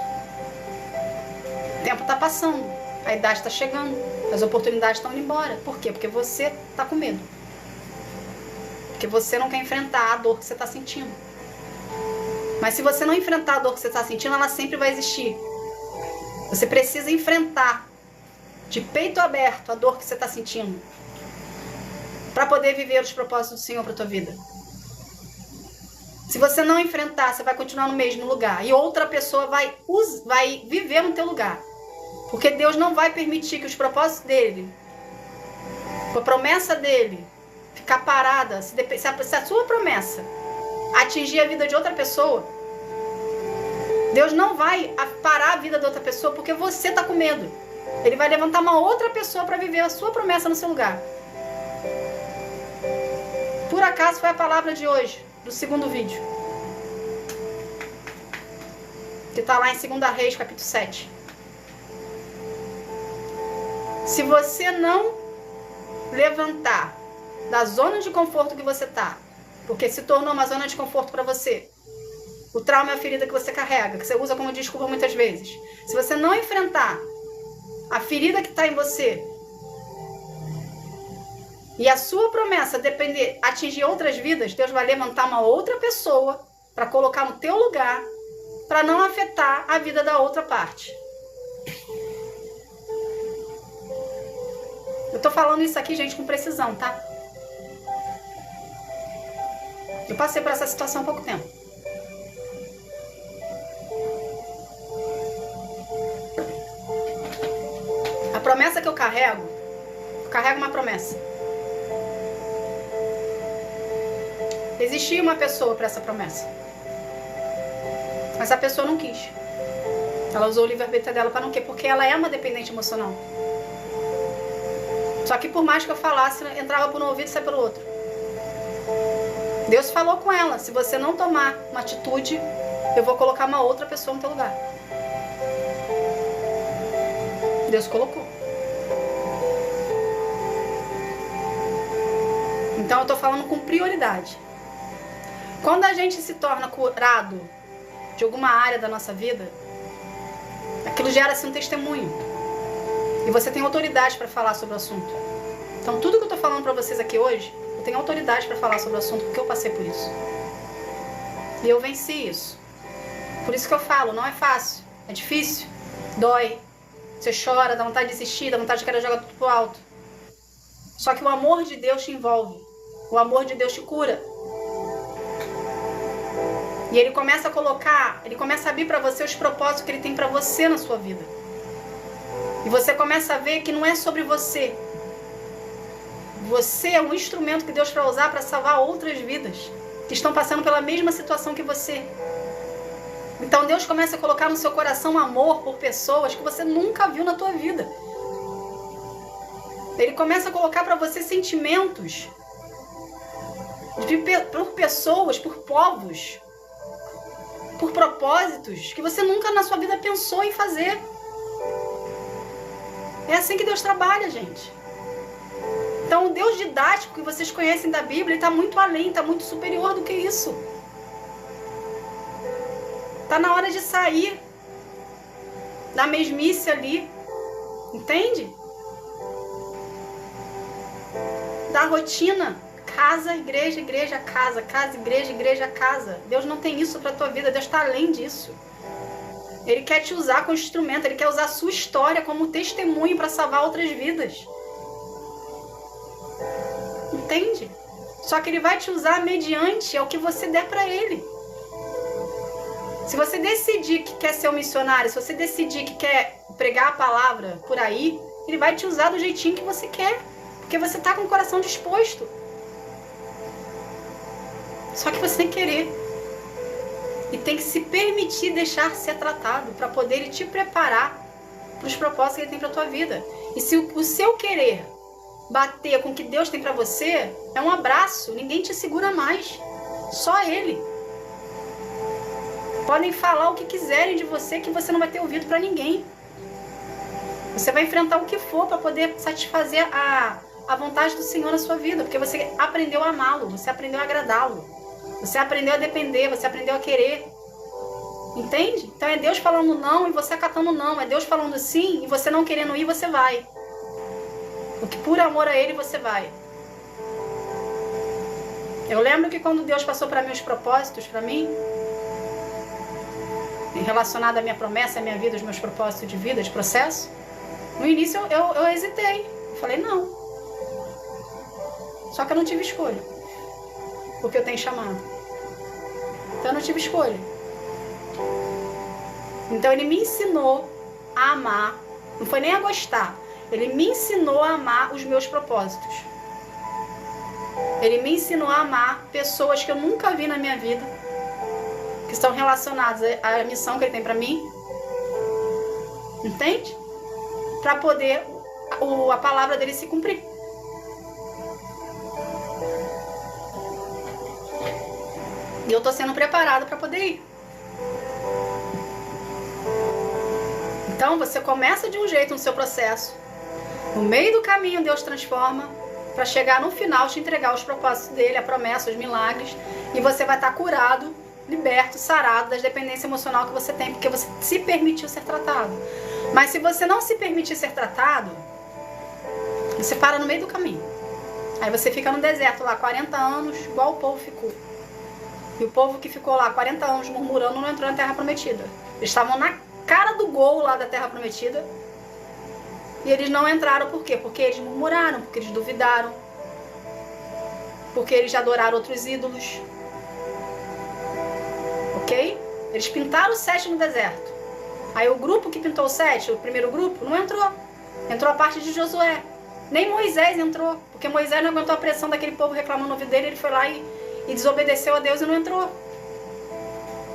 O tempo está passando. A idade está chegando. As oportunidades estão indo embora. Por quê? Porque você está com medo. Porque você não quer enfrentar a dor que você está sentindo. Mas se você não enfrentar a dor que você está sentindo, ela sempre vai existir. Você precisa enfrentar de peito aberto a dor que você está sentindo para poder viver os propósitos do Senhor para a tua vida. Se você não enfrentar, você vai continuar no mesmo lugar e outra pessoa vai viver no teu lugar. Porque Deus não vai permitir que os propósitos dele, a promessa dele, ficar parada. Se a sua promessa atingir a vida de outra pessoa, Deus não vai parar a vida de outra pessoa porque você está com medo. Ele vai levantar uma outra pessoa para viver a sua promessa no seu lugar. Por acaso foi a palavra de hoje, do segundo vídeo, que está lá em 2 Reis, capítulo 7. Se você não levantar da zona de conforto que você está, porque se tornou uma zona de conforto para você, o trauma é a ferida que você carrega, que você usa como desculpa muitas vezes. Se você não enfrentar a ferida que está em você e a sua promessa atingir outras vidas, Deus vai levantar uma outra pessoa para colocar no teu lugar, para não afetar a vida da outra parte. Eu tô falando isso aqui, gente, com precisão, tá? Eu passei por essa situação há pouco tempo. A promessa que eu carrego uma promessa. Existia uma pessoa para essa promessa. Mas a pessoa não quis. Ela usou o livre-arbítrio dela para não querer, porque ela é uma dependente emocional. Só que por mais que eu falasse, entrava por um ouvido e saia pelo outro. Deus falou com ela: se você não tomar uma atitude, eu vou colocar uma outra pessoa no teu lugar. Deus colocou. Então eu estou falando com prioridade. Quando a gente se torna curado de alguma área da nossa vida, aquilo gera-se um testemunho. E você tem autoridade para falar sobre o assunto. Então tudo que eu estou falando para vocês aqui hoje, eu tenho autoridade para falar sobre o assunto porque eu passei por isso. E eu venci isso. Por isso que eu falo, não é fácil. É difícil, dói, você chora, dá vontade de desistir, dá vontade de querer jogar tudo pro alto. Só que o amor de Deus te envolve, o amor de Deus te cura. E ele começa a colocar, ele começa a abrir para você os propósitos que ele tem para você na sua vida. E você começa a ver que não é sobre você. Você é um instrumento que Deus vai usar para salvar outras vidas que estão passando pela mesma situação que você. Então Deus começa a colocar no seu coração amor por pessoas que você nunca viu na tua vida. Ele começa a colocar para você sentimentos por pessoas, por povos, por propósitos que você nunca na sua vida pensou em fazer. É assim que Deus trabalha, gente. Então o Deus didático que vocês conhecem da Bíblia está muito além, está muito superior do que isso. Está na hora de sair da mesmice ali, entende? Da rotina, casa, igreja, igreja, casa, casa, igreja, igreja, casa. Deus não tem isso para a tua vida, Deus está além disso. Ele quer te usar como instrumento, ele quer usar a sua história como testemunho para salvar outras vidas. Entende? Só que ele vai te usar mediante ao que você der para ele. Se você decidir que quer ser um missionário, se você decidir que quer pregar a palavra por aí, ele vai te usar do jeitinho que você quer. Porque você está com o coração disposto. Só que você tem que querer. E tem que se permitir deixar ser tratado para poder ele te preparar para os propósitos que ele tem para a tua vida. E se o seu querer bater com o que Deus tem para você, é um abraço. Ninguém te segura mais. Só ele. Podem falar o que quiserem de você, que você não vai ter ouvido para ninguém. Você vai enfrentar o que for para poder satisfazer a vontade do Senhor na sua vida, porque você aprendeu a amá-lo, você aprendeu a agradá-lo, você aprendeu a depender, você aprendeu a querer. Entende? Então é Deus falando não e você acatando não, é Deus falando sim e você não querendo ir, você vai. Porque por amor a Ele você vai. Eu lembro que quando Deus passou para mim os propósitos, para mim, relacionado à minha promessa, à minha vida, os meus propósitos de vida, de processo, no início eu hesitei. Eu falei, não. Só que eu não tive escolha. Porque eu tenho chamado. Então eu não tive escolha. Então ele me ensinou a amar. Não foi nem a gostar. Ele me ensinou a amar os meus propósitos. Ele me ensinou a amar pessoas que eu nunca vi na minha vida, que estão relacionadas à missão que ele tem para mim. Entende? Para poder a palavra dele se cumprir. E eu tô sendo preparada para poder ir. Então você começa de um jeito no seu processo. No meio do caminho Deus transforma para chegar no final te entregar os propósitos dele, a promessa, os milagres. E você vai estar curado, liberto, sarado das dependências emocionais que você tem, porque você se permitiu ser tratado. Mas se você não se permitir ser tratado, você para no meio do caminho. Aí você fica no deserto lá 40 anos, igual o povo ficou. E o povo que ficou lá 40 anos murmurando não entrou na Terra Prometida. Eles estavam na cara do gol lá da Terra Prometida. E eles não entraram por quê? Porque eles murmuraram, porque eles duvidaram. Porque eles adoraram outros ídolos. Ok? Eles pintaram o 7 no deserto. Aí o grupo que pintou o 7, o primeiro grupo, não entrou. Entrou a parte de Josué. Nem Moisés entrou. Porque Moisés não aguentou a pressão daquele povo reclamando no ouvido dele. Ele foi lá e desobedeceu a Deus e não entrou.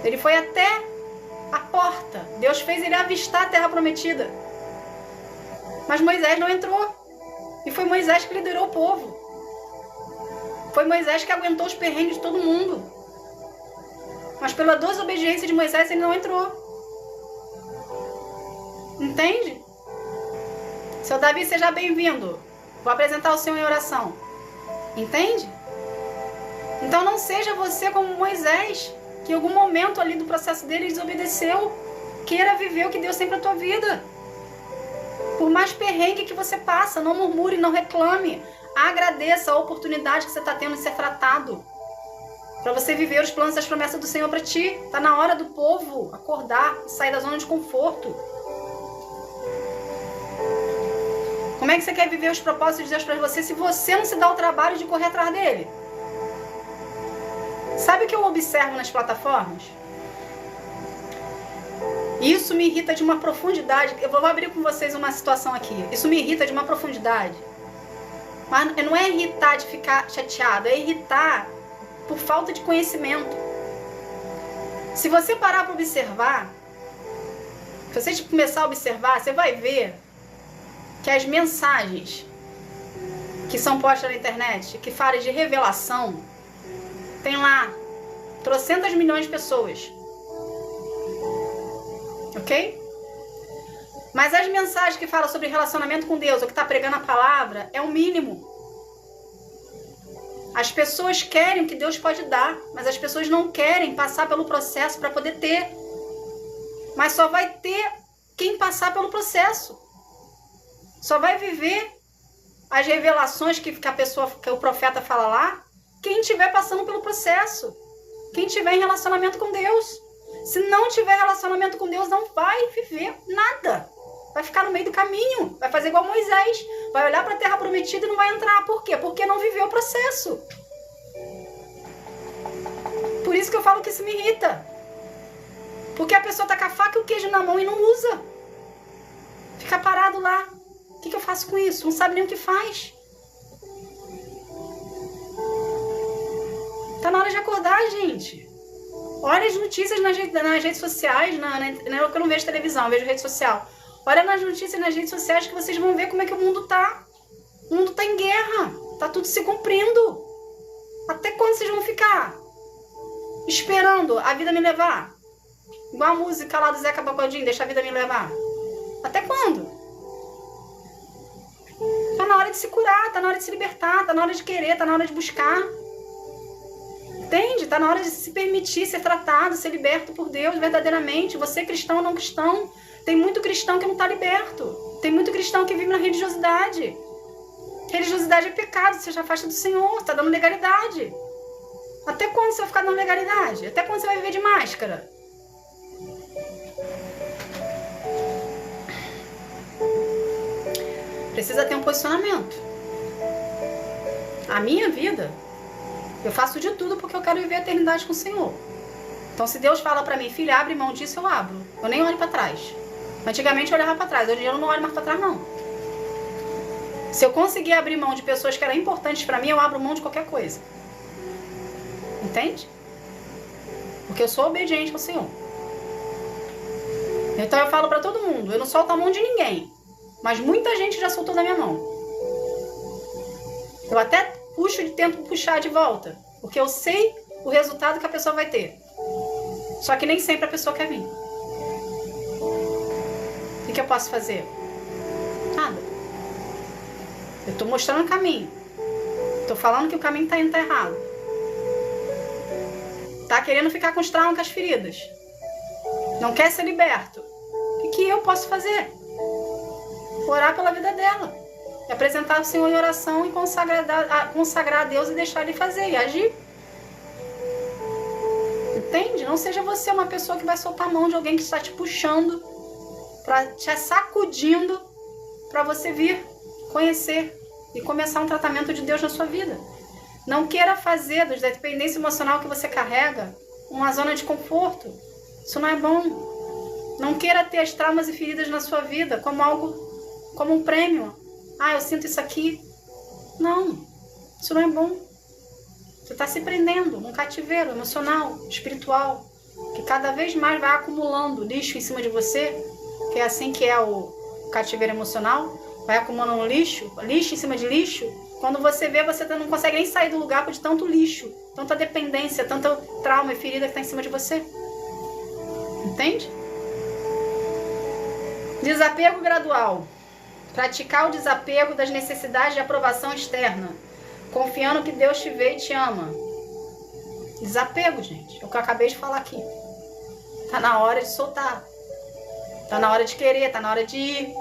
Ele foi até a porta. Deus fez ele avistar a Terra Prometida. Mas Moisés não entrou. E foi Moisés que liderou o povo. Foi Moisés que aguentou os perrengues de todo mundo. Mas pela desobediência de Moisés ele não entrou. Entende? Seu Davi, seja bem-vindo. Vou apresentar o Senhor em oração. Entende? Então não seja você como Moisés, que em algum momento ali do processo dele desobedeceu. Queira viver o que Deus tem para a tua vida. Por mais perrengue que você passa, não murmure, não reclame. Agradeça a oportunidade que você está tendo de ser tratado. Para você viver os planos e as promessas do Senhor para ti. Tá na hora do povo acordar e sair da zona de conforto. Como é que você quer viver os propósitos de Deus para você se você não se dá o trabalho de correr atrás dele? Sabe o que eu observo nas plataformas? Isso me irrita de uma profundidade. Eu vou abrir com vocês uma situação aqui. Isso me irrita de uma profundidade. Mas não é irritar de ficar chateado, é irritar por falta de conhecimento. Se você parar para observar, se você começar a observar, você vai ver que as mensagens que são postas na internet, que falam de revelação, tem lá trocentas milhões de pessoas. Ok? Mas as mensagens que falam sobre relacionamento com Deus, ou que está pregando a palavra, é o mínimo. As pessoas querem o que Deus pode dar, mas as pessoas não querem passar pelo processo para poder ter. Mas só vai ter quem passar pelo processo. Só vai viver as revelações que o profeta fala lá, quem estiver passando pelo processo. Quem estiver em relacionamento com Deus. Se não tiver relacionamento com Deus, não vai viver nada. Vai ficar no meio do caminho. Vai fazer igual Moisés. Vai olhar para a terra prometida e não vai entrar. Por quê? Porque não viveu o processo. Por isso que eu falo que isso me irrita. Porque a pessoa tá com a faca e o queijo na mão e não usa. Fica parado lá. O que eu faço com isso? Não sabe nem o que faz. Tá na hora de acordar, gente. Olha as notícias nas redes sociais. Eu não vejo televisão, eu vejo rede social. Olha nas notícias nas redes sociais que vocês vão ver como é que o mundo tá. O mundo tá em guerra. Tá tudo se cumprindo. Até quando vocês vão ficar esperando a vida me levar? Igual a música lá do Zeca Pagodinho, deixa a vida me levar. Até quando? Tá na hora de se curar, tá na hora de se libertar, tá na hora de querer, tá na hora de buscar. Entende? Tá na hora de se permitir ser tratado, ser liberto por Deus verdadeiramente. Você é cristão ou não cristão. Tem muito cristão que não tá liberto. Tem muito cristão que vive na religiosidade. Religiosidade é pecado, você já afasta do Senhor, tá dando legalidade. Até quando você vai ficar dando legalidade? Até quando você vai viver de máscara? Precisa ter um posicionamento. A minha vida, eu faço de tudo porque eu quero viver a eternidade com o Senhor. Então se Deus fala pra mim, filha, abre mão disso, eu abro. Eu nem olho pra trás. Antigamente eu olhava pra trás, hoje eu não olho mais pra trás não. Se eu conseguir abrir mão de pessoas que eram importantes pra mim, eu abro mão de qualquer coisa. Entende? Porque eu sou obediente ao Senhor. Então eu falo pra todo mundo, eu não solto a mão de ninguém. Mas muita gente já soltou da minha mão. Eu até puxo e tento puxar de volta. Porque eu sei o resultado que a pessoa vai ter. Só que nem sempre a pessoa quer vir. O que eu posso fazer? Nada. Eu tô mostrando o caminho. Tô falando que o caminho tá indo errado. Tá querendo ficar com os traumas, com as feridas. Não quer ser liberto. O que eu posso fazer? Orar pela vida dela. E apresentar o Senhor em oração e consagrar a Deus e deixar Ele fazer e agir. Entende? Não seja você uma pessoa que vai soltar a mão de alguém que está te puxando, te sacudindo, para você vir conhecer e começar um tratamento de Deus na sua vida. Não queira fazer da dependência emocional que você carrega uma zona de conforto. Isso não é bom. Não queira ter as traumas e feridas na sua vida como algo, como um prêmio. Ah, eu sinto isso aqui. Não, isso não é bom. Você está se prendendo num cativeiro emocional, espiritual, que cada vez mais vai acumulando lixo em cima de você, que é assim que é o cativeiro emocional, vai acumulando lixo em cima de lixo. Quando você vê, você não consegue nem sair do lugar por de tanto lixo, tanta dependência, tanto trauma e ferida que está em cima de você. Entende? Desapego gradual. Praticar o desapego das necessidades de aprovação externa, confiando que Deus te vê e te ama. Desapego, gente. É o que eu acabei de falar aqui. Tá na hora de soltar. Tá na hora de querer, tá na hora de ir.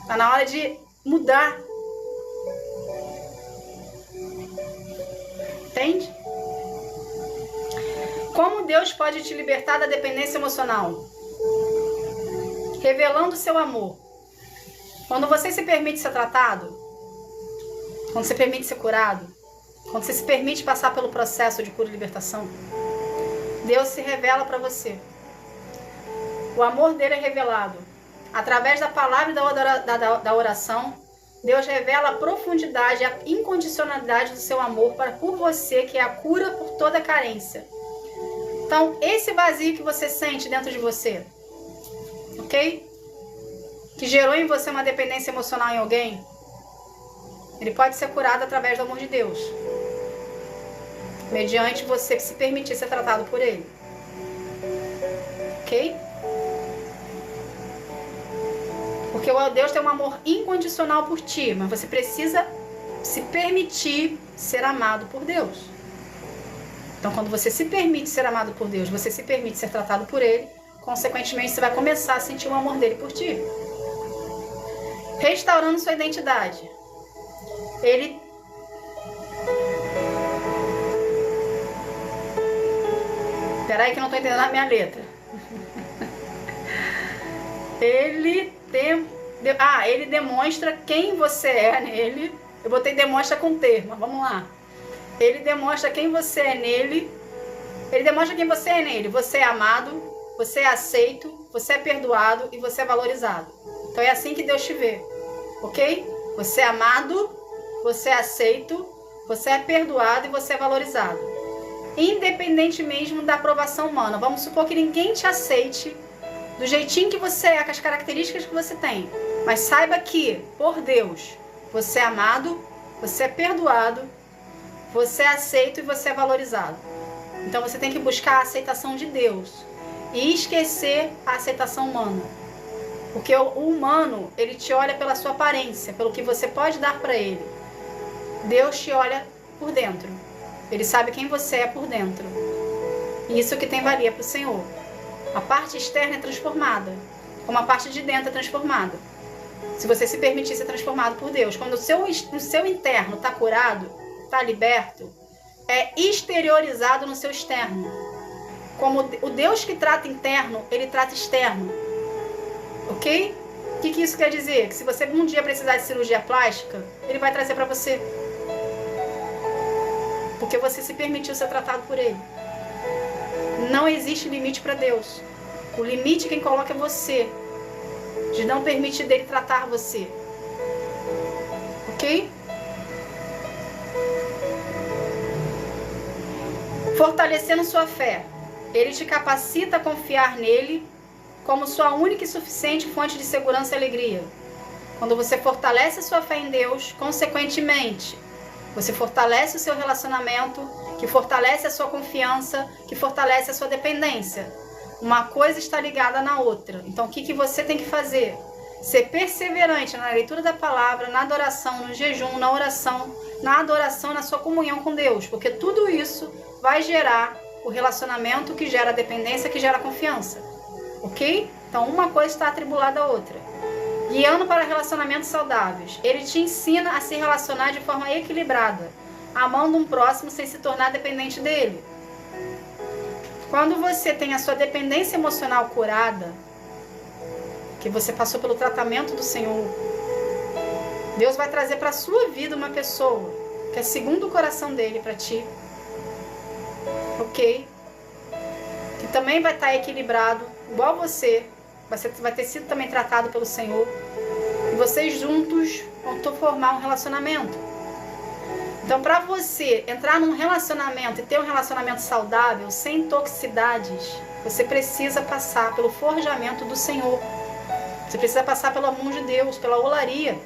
Tá na hora de mudar. entende? Como Deus pode te libertar da dependência emocional? Revelando o seu amor. Quando você se permite ser tratado, quando você permite ser curado, quando você se permite passar pelo processo de cura e libertação, Deus se revela para você. O amor dele é revelado. Através da palavra e da oração, Deus revela a profundidade e a incondicionalidade do seu amor por você, que é a cura por toda carência. Então, esse vazio que você sente dentro de você, ok? Que gerou em você uma dependência emocional em alguém, ele pode ser curado através do amor de Deus. Mediante você se permitir ser tratado por ele. Ok? Porque o Deus tem um amor incondicional por ti, mas você precisa se permitir ser amado por Deus. Então, quando você se permite ser amado por Deus, você se permite ser tratado por ele, consequentemente, você vai começar a sentir o amor dele por ti. Restaurando sua identidade. Ele... Peraí que eu não estou entendendo a minha letra. Ele demonstra quem você é nele. Eu botei demonstra com T, mas vamos lá. Ele demonstra quem você é nele. Ele demonstra quem você é nele. Você é amado, você é aceito, você é perdoado e você é valorizado. Então é assim que Deus te vê, ok? Você é amado, você é aceito, você é perdoado e você é valorizado. Independente mesmo da aprovação humana. Vamos supor que ninguém te aceite do jeitinho que você é, com as características que você tem. Mas saiba que, por Deus, você é amado, você é perdoado, você é aceito e você é valorizado. Então você tem que buscar a aceitação de Deus e esquecer a aceitação humana. Porque o humano, ele te olha pela sua aparência, pelo que você pode dar para ele. Deus te olha por dentro. Ele sabe quem você é por dentro. E isso que tem valia para o Senhor. A parte externa é transformada, como a parte de dentro é transformada. Se você se permitir ser transformado por Deus. Quando o seu interno está curado, está liberto, é exteriorizado no seu externo. Como o Deus que trata interno, ele trata externo. Ok? O que isso quer dizer? Que se você um dia precisar de cirurgia plástica, ele vai trazer para você. Porque você se permitiu ser tratado por ele. Não existe limite para Deus. O limite quem coloca é você. De não permitir dele tratar você. Ok? Fortalecendo sua fé. Ele te capacita a confiar nele como sua única e suficiente fonte de segurança e alegria. Quando você fortalece a sua fé em Deus, consequentemente, você fortalece o seu relacionamento, que fortalece a sua confiança, que fortalece a sua dependência. Uma coisa está ligada na outra. Então, o que você tem que fazer? Ser perseverante na leitura da palavra, na adoração, no jejum, na oração, na adoração, na sua comunhão com Deus. Porque tudo isso vai gerar o relacionamento que gera dependência, que gera confiança. Ok? Então, uma coisa está atribulada à outra. Guiando para relacionamentos saudáveis. Ele te ensina a se relacionar de forma equilibrada, amando um próximo sem se tornar dependente dele. Quando você tem a sua dependência emocional curada, que você passou pelo tratamento do Senhor, Deus vai trazer para a sua vida uma pessoa que é segundo o coração dele para ti. Ok? Que também vai estar equilibrado, igual você vai ter sido também tratado pelo Senhor. E vocês juntos vão formar um relacionamento. Então, para você entrar num relacionamento e ter um relacionamento saudável, sem toxicidades, você precisa passar pelo forjamento do Senhor. Você precisa passar pelo amor de Deus, pela olaria,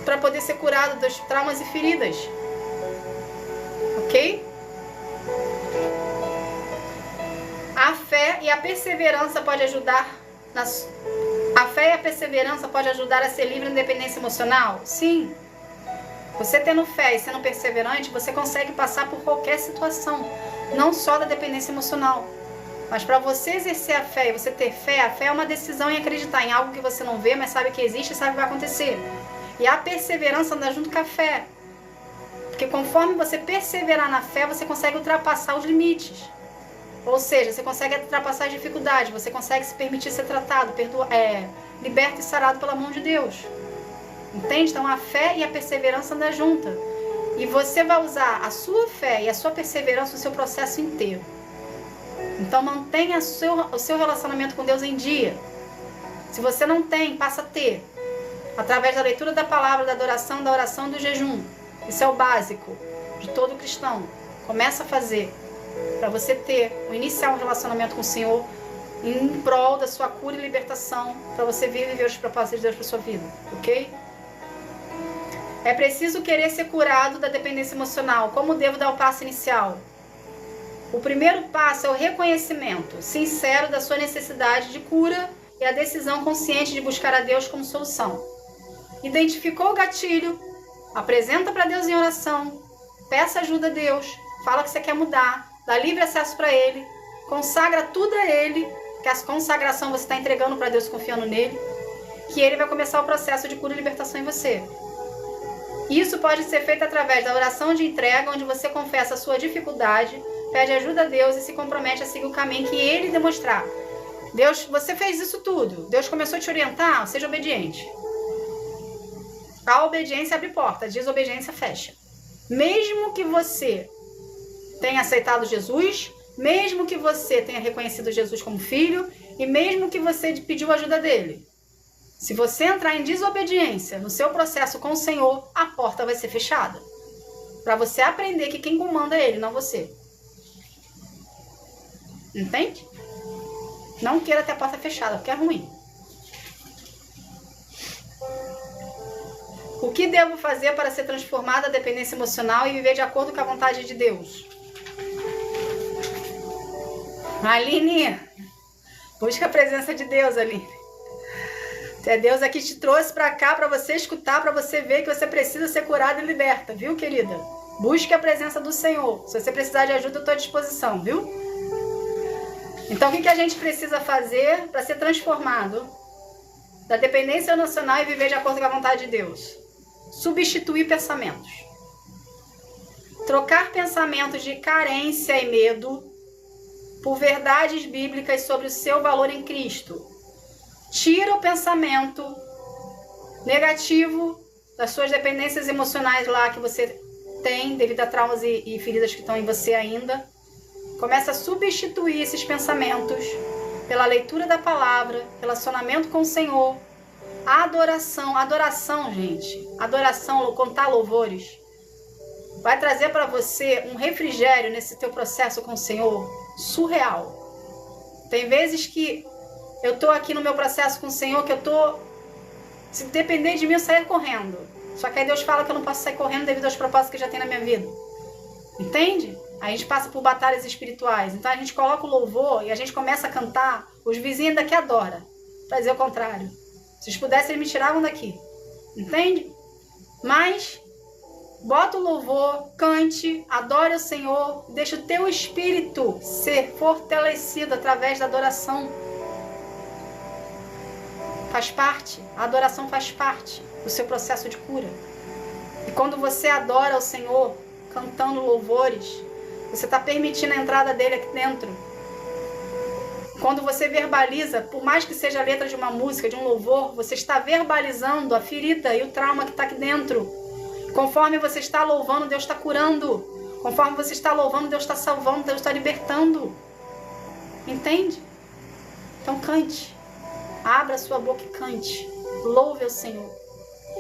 para poder ser curado dos traumas e feridas. Ok? A fé e a perseverança pode ajudar A fé e a perseverança pode ajudar a ser livre da independência emocional? Sim. Você tendo fé e sendo perseverante, você consegue passar por qualquer situação, não só da dependência emocional. Mas para você exercer a fé e você ter fé, a fé é uma decisão em acreditar em algo que você não vê, mas sabe que existe e sabe que vai acontecer. E a perseverança anda junto com a fé. Porque conforme você perseverar na fé, você consegue ultrapassar os limites. Ou seja, você consegue ultrapassar as dificuldades, você consegue se permitir ser tratado, liberto e sarado pela mão de Deus. Entende? Então a fé e a perseverança andam juntas. E você vai usar a sua fé e a sua perseverança no seu processo inteiro. Então mantenha o seu relacionamento com Deus em dia. Se você não tem, passa a ter. Através da leitura da palavra, da adoração, da oração e do jejum. Isso é o básico de todo cristão. Começa a fazer para você iniciar um relacionamento com o Senhor em prol da sua cura e libertação, para você viver os propósitos de Deus para sua vida, ok? É preciso querer ser curado da dependência emocional. Como devo dar o passo inicial? O primeiro passo é o reconhecimento sincero da sua necessidade de cura e a decisão consciente de buscar a Deus como solução. Identificou o gatilho, apresenta para Deus em oração, peça ajuda a Deus, fala que você quer mudar, dá livre acesso para Ele, consagra tudo a Ele, que a consagração você está entregando para Deus confiando nele, que Ele vai começar o processo de cura e libertação em você. Isso pode ser feito através da oração de entrega, onde você confessa a sua dificuldade, pede ajuda a Deus e se compromete a seguir o caminho que Ele demonstrar. Deus, você fez isso tudo, Deus começou a te orientar, seja obediente. A obediência abre porta, a desobediência fecha. Mesmo que você tenha aceitado Jesus, mesmo que você tenha reconhecido Jesus como filho, e mesmo que você pediu ajuda dele, se você entrar em desobediência no seu processo com o Senhor, a porta vai ser fechada. Para você aprender que quem comanda é Ele, não você. Entende? Não queira ter a porta fechada, porque é ruim. O que devo fazer para ser transformada da dependência emocional e viver de acordo com a vontade de Deus? Aline, busca a presença de Deus, Aline. É Deus aqui te trouxe para cá para você escutar, para você ver que você precisa ser curada e liberta, viu, querida? Busque a presença do Senhor. Se você precisar de ajuda, eu estou à disposição, viu? Então, o que a gente precisa fazer para ser transformado da dependência emocional e viver de acordo com a vontade de Deus? Substituir pensamentos. Trocar pensamentos de carência e medo por verdades bíblicas sobre o seu valor em Cristo. Tira o pensamento negativo das suas dependências emocionais lá que você tem devido a traumas e feridas que estão em você ainda. Começa a substituir esses pensamentos pela leitura da palavra, relacionamento com o Senhor, adoração, gente. Adoração, cantar louvores, vai trazer para você um refrigério nesse teu processo com o Senhor surreal. Tem vezes que eu tô aqui no meu processo com o Senhor, que eu tô, se depender de mim, eu sair correndo. Só que aí Deus fala que eu não posso sair correndo devido aos propósitos que já tem na minha vida. Entende? Aí a gente passa por batalhas espirituais. Então a gente coloca o louvor e a gente começa a cantar. Os vizinhos daqui adoram. Pra dizer o contrário. Se eles pudessem, eles me tiravam daqui. Entende? Mas bota o louvor, cante, adore o Senhor. Deixa o teu espírito ser fortalecido através da adoração. Faz parte. A adoração faz parte do seu processo de cura. E quando você adora o Senhor, cantando louvores, você está permitindo a entrada dele aqui dentro. Quando você verbaliza, por mais que seja a letra de uma música, de um louvor, você está verbalizando a ferida e o trauma que está aqui dentro. Conforme você está louvando, Deus está curando. Conforme você está louvando, Deus está salvando, Deus está libertando. Entende? Então cante. Abra sua boca e cante. Louve ao Senhor.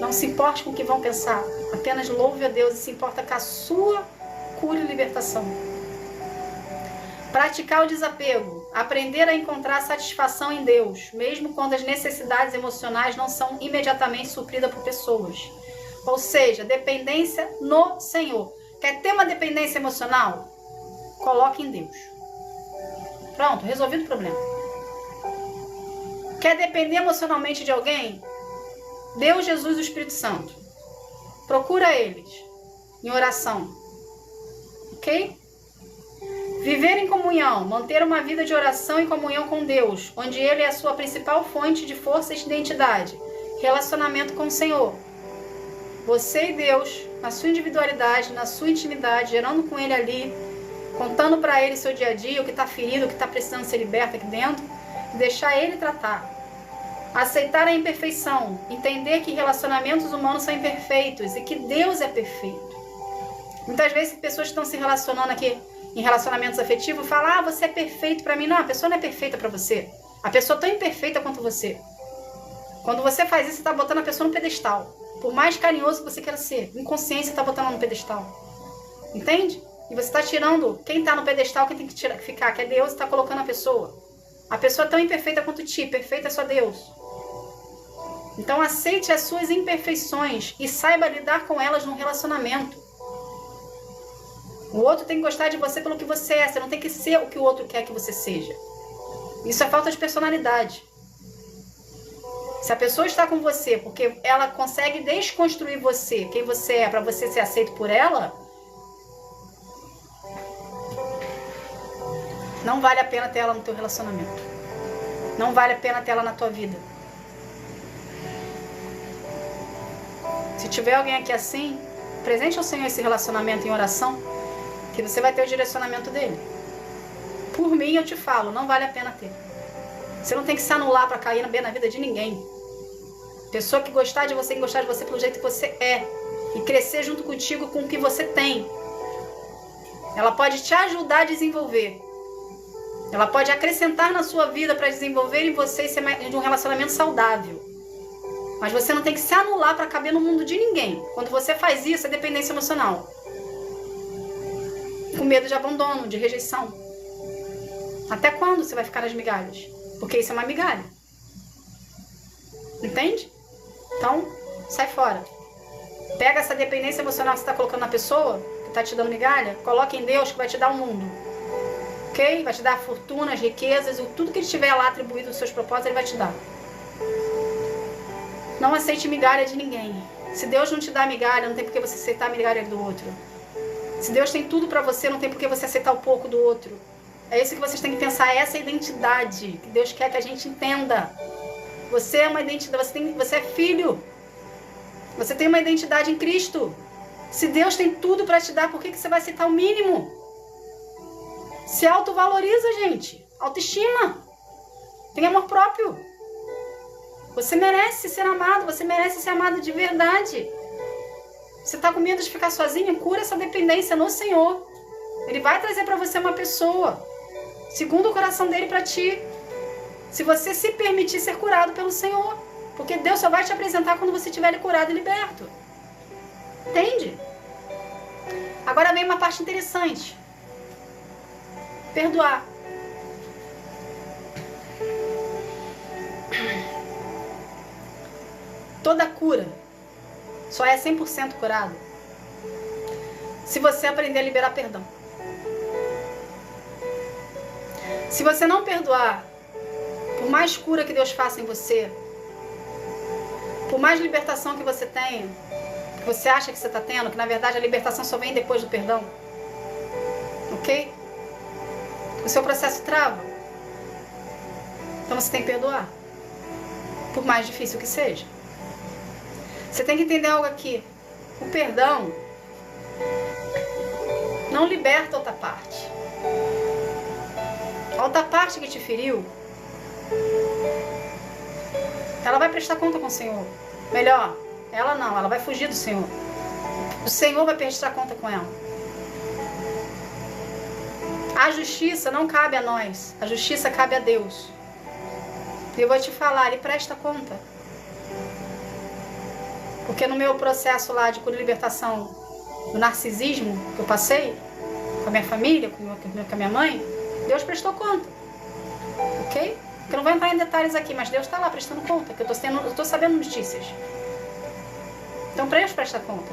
Não se importe com o que vão pensar. Apenas louve a Deus e se importa com a sua cura e libertação. Praticar o desapego. Aprender a encontrar satisfação em Deus, mesmo quando as necessidades emocionais não são imediatamente supridas por pessoas. Ou seja, dependência no Senhor. Quer ter uma dependência emocional? Coloque em Deus. Pronto, resolvido o problema. Quer depender emocionalmente de alguém? Deus, Jesus e o Espírito Santo. Procura eles em oração. Ok? Viver em comunhão, manter uma vida de oração e comunhão com Deus, onde Ele é a sua principal fonte de força e identidade. Relacionamento com o Senhor. Você e Deus, na sua individualidade, na sua intimidade, gerando com Ele ali, contando para Ele seu dia a dia, o que está ferido, o que está precisando ser liberto aqui dentro, e deixar Ele tratar. Aceitar a imperfeição, entender que relacionamentos humanos são imperfeitos e que Deus é perfeito. Muitas vezes pessoas estão se relacionando aqui em relacionamentos afetivos falam, você é perfeito para mim. Não, a pessoa não é perfeita para você. A pessoa é tão imperfeita quanto você. Quando você faz isso, você está botando a pessoa no pedestal. Por mais carinhoso que você queira ser, inconsciência você está botando ela no pedestal. Entende? E você está tirando quem está no pedestal, quem tem que ficar, que é Deus, e está colocando a pessoa. A pessoa é tão imperfeita quanto ti, perfeita é só Deus. Então aceite as suas imperfeições e saiba lidar com elas num relacionamento. O outro tem que gostar de você pelo que você é, você não tem que ser o que o outro quer que você seja. Isso é falta de personalidade. Se a pessoa está com você porque ela consegue desconstruir você, quem você é, para você ser aceito por ela, não vale a pena ter ela no teu relacionamento. Não vale a pena ter ela na tua vida. Se tiver alguém aqui assim, presente ao Senhor esse relacionamento em oração, que você vai ter o direcionamento dele. Por mim, eu te falo, não vale a pena ter. Você não tem que se anular para cair bem na vida de ninguém. Pessoa que gostar de você, que gostar de você pelo jeito que você é. E crescer junto contigo com o que você tem. Ela pode te ajudar a desenvolver. Ela pode acrescentar na sua vida para desenvolver em você e ser de um relacionamento saudável. Mas você não tem que se anular para caber no mundo de ninguém. Quando você faz isso, é dependência emocional. Com medo de abandono, de rejeição. Até quando você vai ficar nas migalhas? Porque isso é uma migalha. Entende? Então, sai fora. Pega essa dependência emocional que você está colocando na pessoa, que está te dando migalha, coloca em Deus que vai te dar o mundo. Ok? Vai te dar fortunas, riquezas, tudo que ele tiver lá atribuído nos seus propósitos, ele vai te dar. Não aceite migalha de ninguém. Se Deus não te dá migalha, não tem por que você aceitar a migalha do outro. Se Deus tem tudo pra você, não tem por que você aceitar o pouco do outro. É isso que vocês têm que pensar, essa é a identidade que Deus quer que a gente entenda. Você é uma identidade, você é filho. Você tem uma identidade em Cristo. Se Deus tem tudo pra te dar, por que você vai aceitar o mínimo? Se autovaloriza, gente. Autoestima. Tem amor próprio. Você merece ser amado, você merece ser amado de verdade. Você está com medo de ficar sozinho? Cura essa dependência no Senhor. Ele vai trazer para você uma pessoa, segundo o coração dele para ti. Se você se permitir ser curado pelo Senhor. Porque Deus só vai te apresentar quando você estiver curado e liberto. Entende? Agora vem uma parte interessante. Perdoar. Toda cura só é 100% curada se você aprender a liberar perdão. Se você não perdoar, por mais cura que Deus faça em você, por mais libertação que você tenha, que você acha que você está tendo, que na verdade a libertação só vem depois do perdão, ok? O seu processo trava. Então você tem que perdoar, por mais difícil que seja. Você tem que entender algo aqui. O perdão não liberta a outra parte. A outra parte que te feriu, ela vai prestar conta com o Senhor. Melhor, ela não, ela vai fugir do Senhor. O Senhor vai prestar conta com ela. A justiça não cabe a nós. A justiça cabe a Deus. E eu vou te falar, Ele presta conta. Porque no meu processo lá de cura e libertação do narcisismo que eu passei, com a minha família, com a minha mãe, Deus prestou conta. Ok? Porque eu não vou entrar em detalhes aqui, mas Deus está lá prestando conta, que eu estou sabendo notícias. Então, para Deus presta conta.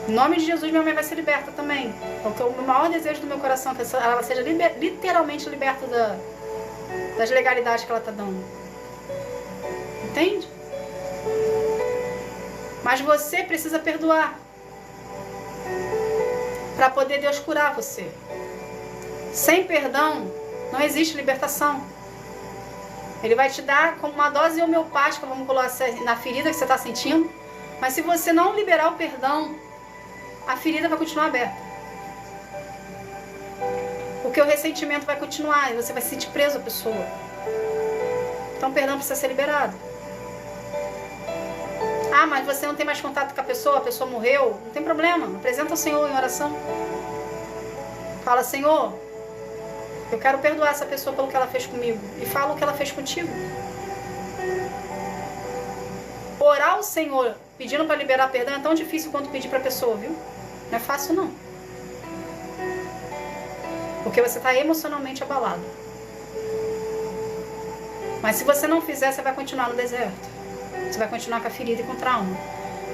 Em nome de Jesus, minha mãe vai ser liberta também. Porque o maior desejo do meu coração é que ela seja literalmente liberta das legalidades que ela está dando. Entende? Mas você precisa perdoar para poder Deus curar você. Sem perdão, não existe libertação. Ele vai te dar como uma dose homeopática, vamos colocar na ferida que você está sentindo. Mas se você não liberar o perdão, a ferida vai continuar aberta. Porque o ressentimento vai continuar e você vai se sentir preso à pessoa. Então o perdão precisa ser liberado. Ah, mas você não tem mais contato com a pessoa morreu. Não tem problema, apresenta ao Senhor em oração. Fala, Senhor, eu quero perdoar essa pessoa pelo que ela fez comigo. E fala o que ela fez contigo. Orar ao Senhor pedindo para liberar perdão é tão difícil quanto pedir para a pessoa, viu? Não é fácil não. Porque você está emocionalmente abalado. Mas se você não fizer, você vai continuar no deserto. Você vai continuar com a ferida e com o trauma.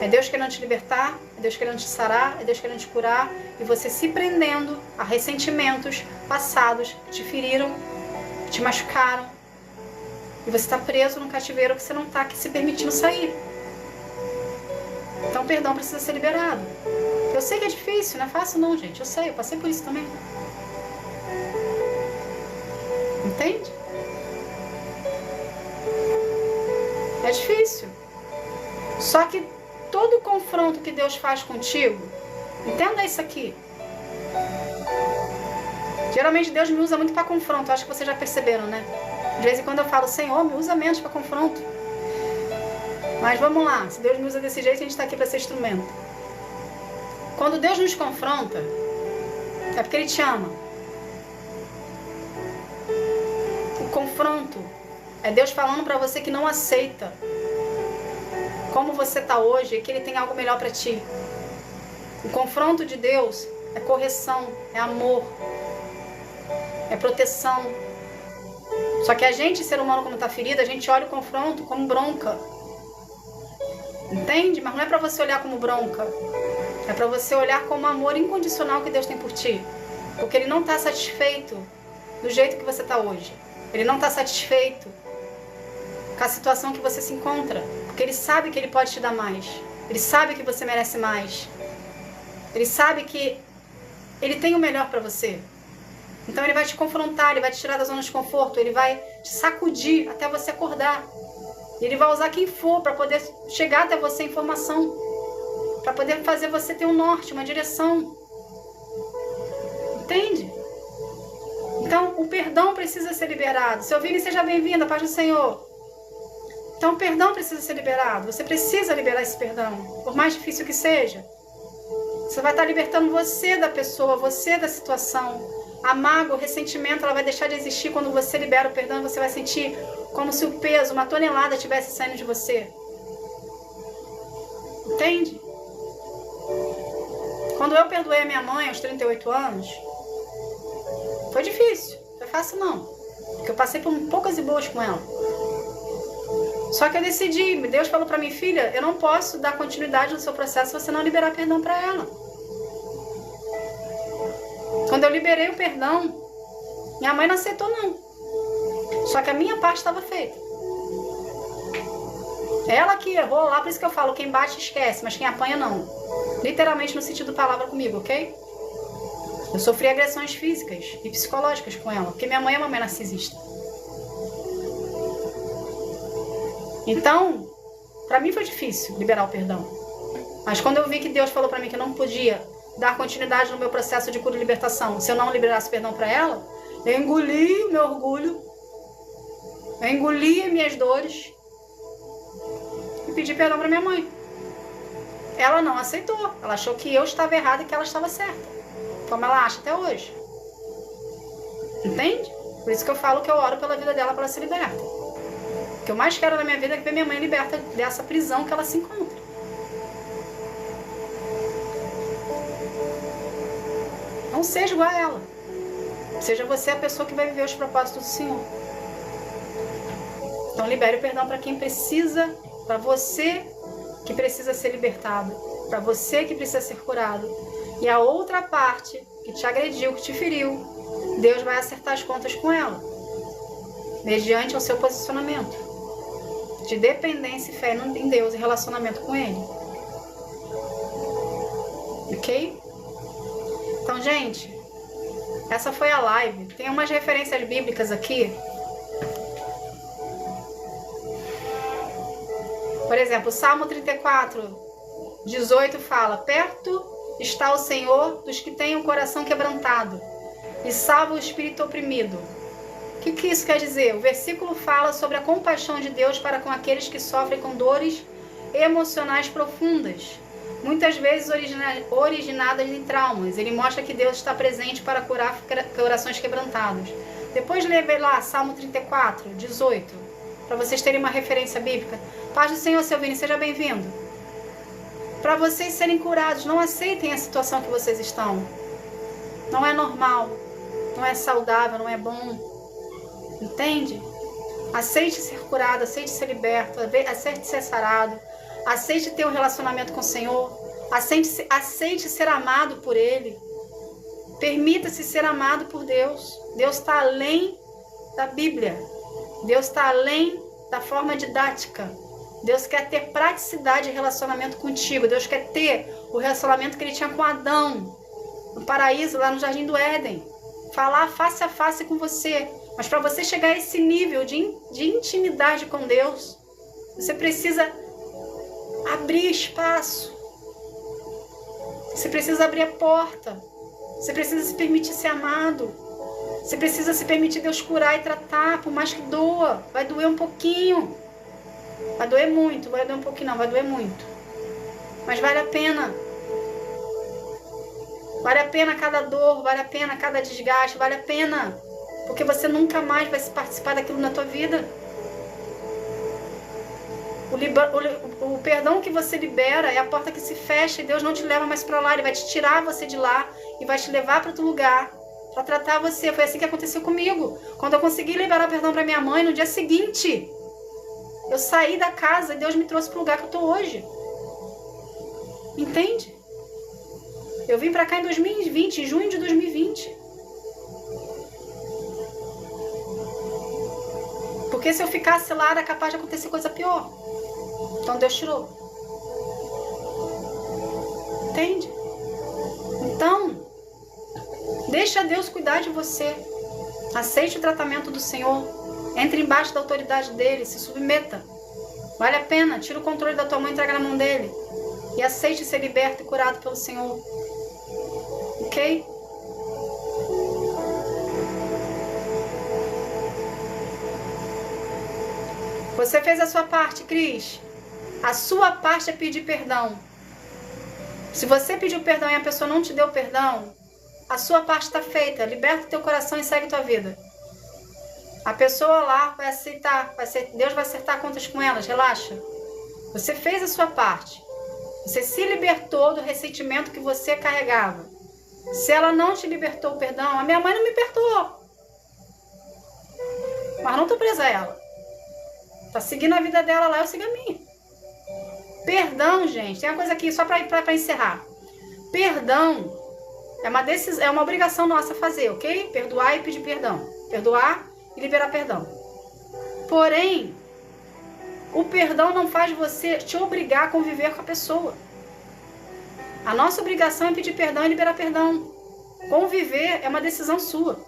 É Deus querendo te libertar, é Deus querendo te sarar, é Deus querendo te curar. E você se prendendo a ressentimentos passados que te feriram, que te machucaram. E você está preso num cativeiro que você não está se permitindo sair. Então o perdão precisa ser liberado. Eu sei que é difícil, não é fácil não, gente. Eu sei, eu passei por isso também. Entende? É difícil. Só que todo confronto que Deus faz contigo, entenda isso aqui. Geralmente Deus me usa muito para confronto. Acho que vocês já perceberam, né? De vez em quando eu falo, Senhor, me usa menos para confronto. Mas vamos lá. Se Deus me usa desse jeito, a gente está aqui para ser instrumento. Quando Deus nos confronta, é porque Ele te ama. O confronto é Deus falando para você que não aceita como você está hoje e que Ele tem algo melhor para ti. O confronto de Deus é correção, é amor, é proteção. Só que a gente, ser humano, como está ferido, a gente olha o confronto como bronca. Entende? Mas não é para você olhar como bronca. É para você olhar como amor incondicional que Deus tem por ti. Porque Ele não está satisfeito do jeito que você está hoje. Ele não está satisfeito com a situação que você se encontra. Porque Ele sabe que Ele pode te dar mais. Ele sabe que você merece mais. Ele sabe que Ele tem o melhor para você. Então Ele vai te confrontar, Ele vai te tirar da zona de conforto, Ele vai te sacudir até você acordar. Ele vai usar quem for para poder chegar até você a informação. Para poder fazer você ter um norte, uma direção. Entende? Então o perdão precisa ser liberado. Seu Vini, seja bem-vindo, a paz do Senhor. Então o perdão precisa ser liberado. Você precisa liberar esse perdão. Por mais difícil que seja. Você vai estar libertando você da pessoa, você da situação. A mágoa, o ressentimento, ela vai deixar de existir quando você libera o perdão. Você vai sentir como se o peso, uma tonelada, estivesse saindo de você. Entende? Quando eu perdoei a minha mãe aos 38 anos, foi difícil. Não foi fácil não. Porque eu passei por poucas e boas com ela. Só que eu decidi, Deus falou pra mim, filha, eu não posso dar continuidade no seu processo se você não liberar perdão pra ela. Quando eu liberei o perdão, minha mãe não aceitou não. Só que a minha parte estava feita. Ela que errou lá, por isso que eu falo, quem bate esquece, mas quem apanha não. Literalmente no sentido da palavra comigo, ok? Eu sofri agressões físicas e psicológicas com ela, porque minha mãe é uma mãe narcisista. Então, pra mim foi difícil liberar o perdão. Mas quando eu vi que Deus falou pra mim que eu não podia dar continuidade no meu processo de cura e libertação, se eu não liberasse perdão pra ela, eu engoli o meu orgulho, eu engoli as minhas dores e pedi perdão pra minha mãe. Ela não aceitou, ela achou que eu estava errada e que ela estava certa, como ela acha até hoje. Entende? Por isso que eu falo que eu oro pela vida dela para ela se liberta. O que eu mais quero na minha vida é ver minha mãe liberta dessa prisão que ela se encontra. Não seja igual a ela. Seja você a pessoa que vai viver os propósitos do Senhor. Então libere o perdão para quem precisa, para você que precisa ser libertado, para você que precisa ser curado. E a outra parte que te agrediu, que te feriu, Deus vai acertar as contas com ela, mediante o seu posicionamento de dependência e fé em Deus e relacionamento com Ele. Ok? Então, gente, essa foi a live. Tem umas referências bíblicas aqui Por exemplo, o Salmo 34, 18 fala: perto está o Senhor dos que têm o coração quebrantado e salva o espírito oprimido. O que isso quer dizer? O versículo fala sobre a compaixão de Deus para com aqueles que sofrem com dores emocionais profundas, muitas vezes originadas em traumas. Ele mostra que Deus está presente para curar corações quebrantados. Depois lê lá Salmo 34, 18, para vocês terem uma referência bíblica. Paz do Senhor, seu Vini, seja bem-vindo. Para vocês serem curados, não aceitem a situação que vocês estão. Não é normal, não é saudável, não é bom. Entende? Aceite ser curado, aceite ser liberto, aceite ser sarado, aceite ter um relacionamento com o Senhor, aceite ser amado por Ele. Permita-se ser amado por Deus. Deus está além da Bíblia. Deus está além da forma didática. Deus quer ter praticidade de relacionamento contigo. Deus quer ter o relacionamento que Ele tinha com Adão, no paraíso, lá no Jardim do Éden. Falar face a face com você. Mas para você chegar a esse nível de intimidade com Deus, você precisa abrir espaço. Você precisa abrir a porta. Você precisa se permitir ser amado. Você precisa se permitir Deus curar e tratar, por mais que doa. Vai doer um pouquinho. Vai doer muito. Vai doer um pouquinho não, vai doer muito. Mas vale a pena. Vale a pena cada dor, vale a pena cada desgaste, vale a pena. Porque você nunca mais vai participar daquilo na tua vida. O perdão que você libera é a porta que se fecha e Deus não te leva mais para lá. Ele vai te tirar você de lá e vai te levar para outro lugar para tratar você. Foi assim que aconteceu comigo. Quando eu consegui liberar perdão para minha mãe, no dia seguinte, eu saí da casa e Deus me trouxe para o lugar que eu estou hoje. Entende? Eu vim para cá em 2020, em junho de 2020. Porque se eu ficasse lá, era capaz de acontecer coisa pior. Então Deus tirou. Entende? Então, deixa Deus cuidar de você. Aceite o tratamento do Senhor. Entre embaixo da autoridade dele, se submeta. Vale a pena. Tira o controle da tua mão e entrega na mão dele. E aceite ser liberto e curado pelo Senhor. Ok? Você fez a sua parte, Cris. A sua parte é pedir perdão. Se você pediu perdão e a pessoa não te deu perdão, a sua parte está feita. Liberta o teu coração e segue tua vida. A pessoa lá vai aceitar. Deus vai acertar contas com elas. Relaxa. Você fez a sua parte. Você se libertou do ressentimento que você carregava. Se ela não te libertou o perdão, a minha mãe não me perdoou. Mas não estou presa a ela. Tá seguindo a vida dela lá, eu sigo a minha. Perdão, gente, tem uma coisa aqui só para encerrar. Perdão é uma obrigação nossa fazer, ok? Perdoar e pedir perdão. Perdoar e liberar perdão. Porém, o perdão não faz você te obrigar a conviver com a pessoa. A nossa obrigação é pedir perdão e liberar perdão. Conviver é uma decisão sua.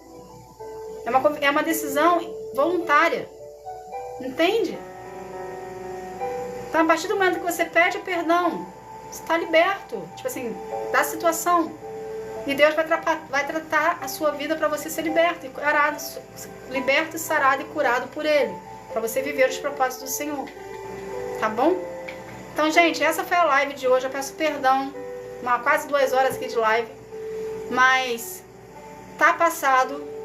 É uma decisão voluntária. Entende? Então, a partir do momento que você pede perdão, você está liberto, tipo assim, da situação. E Deus vai tratar a sua vida para você ser liberto e curado, liberto, sarado e curado por Ele, para você viver os propósitos do Senhor. Tá bom? Então, gente, essa foi a live de hoje. Eu peço perdão, quase 2 horas aqui de live, mas tá passado.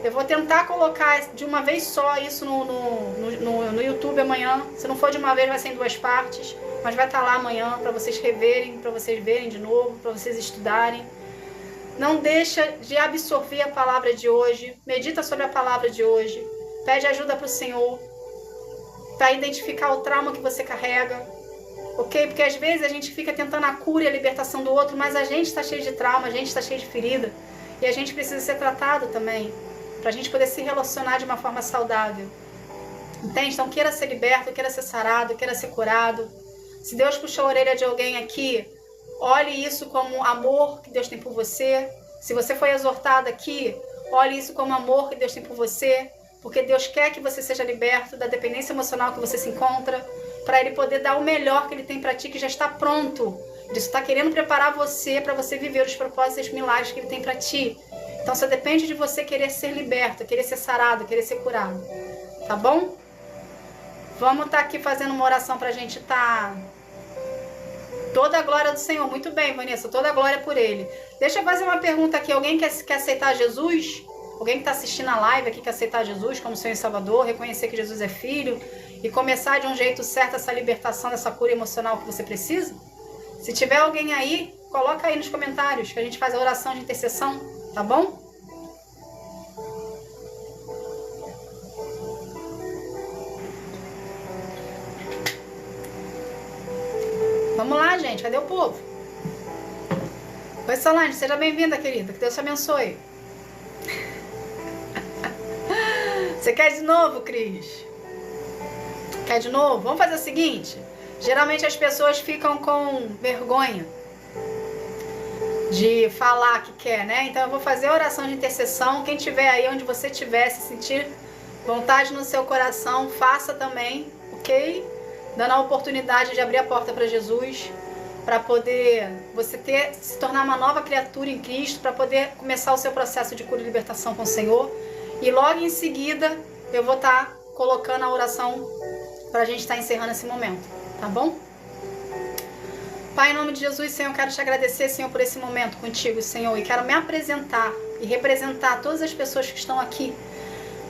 Eu vou tentar colocar de uma vez só isso no YouTube amanhã. Se não for de uma vez, vai ser em 2 partes. Mas vai estar lá amanhã para vocês reverem, para vocês verem de novo, para vocês estudarem. Não deixa de absorver a palavra de hoje. Medita sobre a palavra de hoje. Pede ajuda para o Senhor. Para identificar o trauma que você carrega. Ok? Porque às vezes a gente fica tentando a cura e a libertação do outro, mas a gente está cheio de trauma, a gente está cheio de ferida. E a gente precisa ser tratado também. Para a gente poder se relacionar de uma forma saudável. Entende? Então queira ser liberto, queira ser sarado, queira ser curado. Se Deus puxou a orelha de alguém aqui, olhe isso como amor que Deus tem por você. Se você foi exortado aqui, olhe isso como amor que Deus tem por você. Porque Deus quer que você seja liberto da dependência emocional que você se encontra. para Ele poder dar o melhor que Ele tem para ti, que já está pronto. Ele está querendo preparar você para você viver os propósitos e os milagres que Ele tem para ti. Então só depende de você querer ser liberto, querer ser sarado, querer ser curado. Tá bom? Vamos estar aqui fazendo uma oração para a gente estar... Toda a glória do Senhor. Muito bem, Vanessa. Toda a glória por Ele. Deixa eu fazer uma pergunta aqui. Alguém quer aceitar Jesus? Alguém que está assistindo a live aqui quer aceitar Jesus como Senhor e Salvador? Reconhecer que Jesus é Filho? E começar de um jeito certo essa libertação, dessa cura emocional que você precisa? Se tiver alguém aí, coloca aí nos comentários que a gente faz a oração de intercessão. Tá bom? Vamos lá, gente. Cadê o povo? Oi, Solange. Seja bem-vinda, querida. Que Deus te abençoe. Você quer de novo, Cris? Quer de novo? Vamos fazer o seguinte. Geralmente as pessoas ficam com vergonha de falar que quer, né? Então eu vou fazer a oração de intercessão. Quem tiver aí, onde você estiver, se sentir vontade no seu coração, faça também, ok? Dando a oportunidade de abrir a porta para Jesus, para poder você se tornar uma nova criatura em Cristo, para poder começar o seu processo de cura e libertação com o Senhor. E logo em seguida eu vou estar colocando a oração para a gente estar encerrando esse momento, tá bom? Pai, em nome de Jesus, Senhor, eu quero te agradecer, Senhor, por esse momento contigo, Senhor, e quero me apresentar e representar todas as pessoas que estão aqui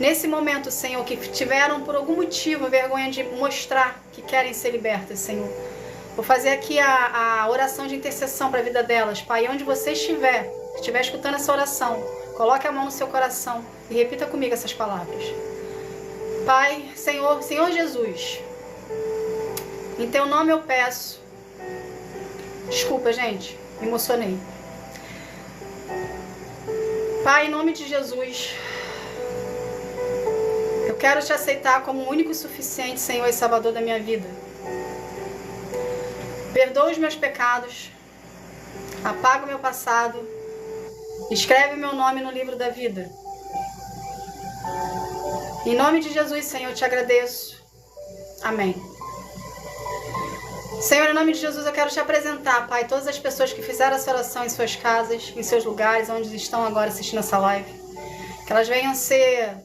nesse momento, Senhor, que tiveram por algum motivo vergonha de mostrar que querem ser libertas, Senhor. Vou fazer aqui a oração de intercessão para a vida delas, Pai. Onde você estiver escutando essa oração, coloque a mão no seu coração e repita comigo essas palavras. Pai, Senhor Jesus, em teu nome eu peço. Desculpa, gente, me emocionei. Pai, em nome de Jesus, eu quero te aceitar como o único e suficiente Senhor e Salvador da minha vida. Perdoa os meus pecados, apaga o meu passado, escreve o meu nome no livro da vida. Em nome de Jesus, Senhor, eu te agradeço. Amém. Senhor, em nome de Jesus, eu quero te apresentar, Pai, todas as pessoas que fizeram essa oração em suas casas, em seus lugares, onde estão agora assistindo essa live. Que elas venham ser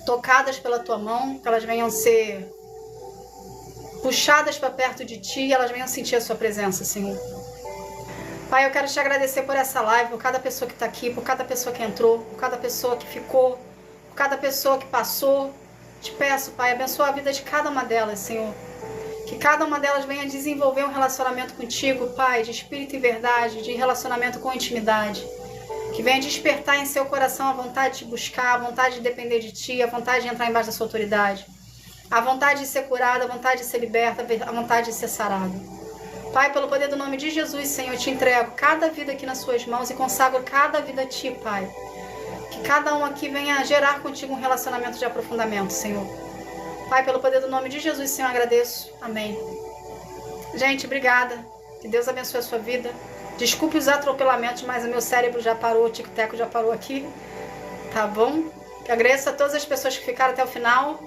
tocadas pela tua mão, que elas venham ser puxadas para perto de ti e elas venham sentir a sua presença, Senhor. Pai, eu quero te agradecer por essa live, por cada pessoa que está aqui, por cada pessoa que entrou, por cada pessoa que ficou, por cada pessoa que passou. Te peço, Pai, abençoa a vida de cada uma delas, Senhor. Que cada uma delas venha desenvolver um relacionamento contigo, Pai, de espírito e verdade, de relacionamento com intimidade. Que venha despertar em seu coração a vontade de te buscar, a vontade de depender de ti, a vontade de entrar embaixo da sua autoridade. A vontade de ser curada, a vontade de ser liberta, a vontade de ser sarado. Pai, pelo poder do nome de Jesus, Senhor, eu te entrego cada vida aqui nas suas mãos e consagro cada vida a ti, Pai. Que cada um aqui venha gerar contigo um relacionamento de aprofundamento, Senhor. Pai, pelo poder do nome de Jesus, Senhor, eu agradeço. Amém. Gente, obrigada. Que Deus abençoe a sua vida. Desculpe os atropelamentos, mas o meu cérebro já parou, o tic-tac já parou aqui. Tá bom? Eu agradeço a todas as pessoas que ficaram até o final.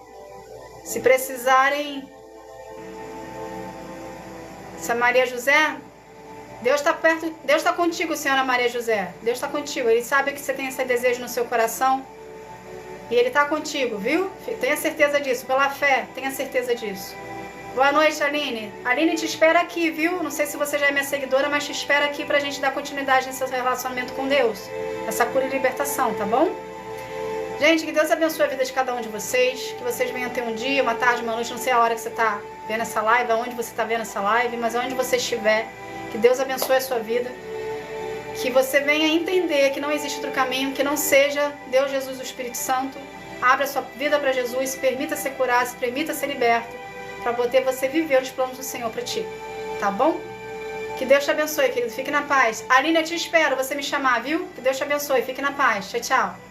Se precisarem... Se a Maria José... Deus está perto, Deus está contigo, Senhora Maria José. Deus está contigo. Ele sabe que você tem esse desejo no seu coração. E Ele está contigo, viu? Tenha certeza disso. Pela fé, tenha certeza disso. Boa noite, Aline. Aline te espera aqui, viu? Não sei se você já é minha seguidora, mas te espera aqui pra gente dar continuidade nesse seu relacionamento com Deus. Essa cura e libertação, tá bom? Gente, que Deus abençoe a vida de cada um de vocês. Que vocês venham ter um dia, uma tarde, uma noite. Não sei a hora que você tá vendo essa live, aonde você tá vendo essa live, mas aonde você estiver. Que Deus abençoe a sua vida. Que você venha entender que não existe outro caminho, que não seja Deus, Jesus, o Espírito Santo. Abra a sua vida para Jesus, se permita ser curado, se permita ser liberto, para poder você viver os planos do Senhor para ti. Tá bom? Que Deus te abençoe, querido. Fique na paz. Aline, eu te espero você me chamar, viu? Que Deus te abençoe. Fique na paz. Tchau, tchau.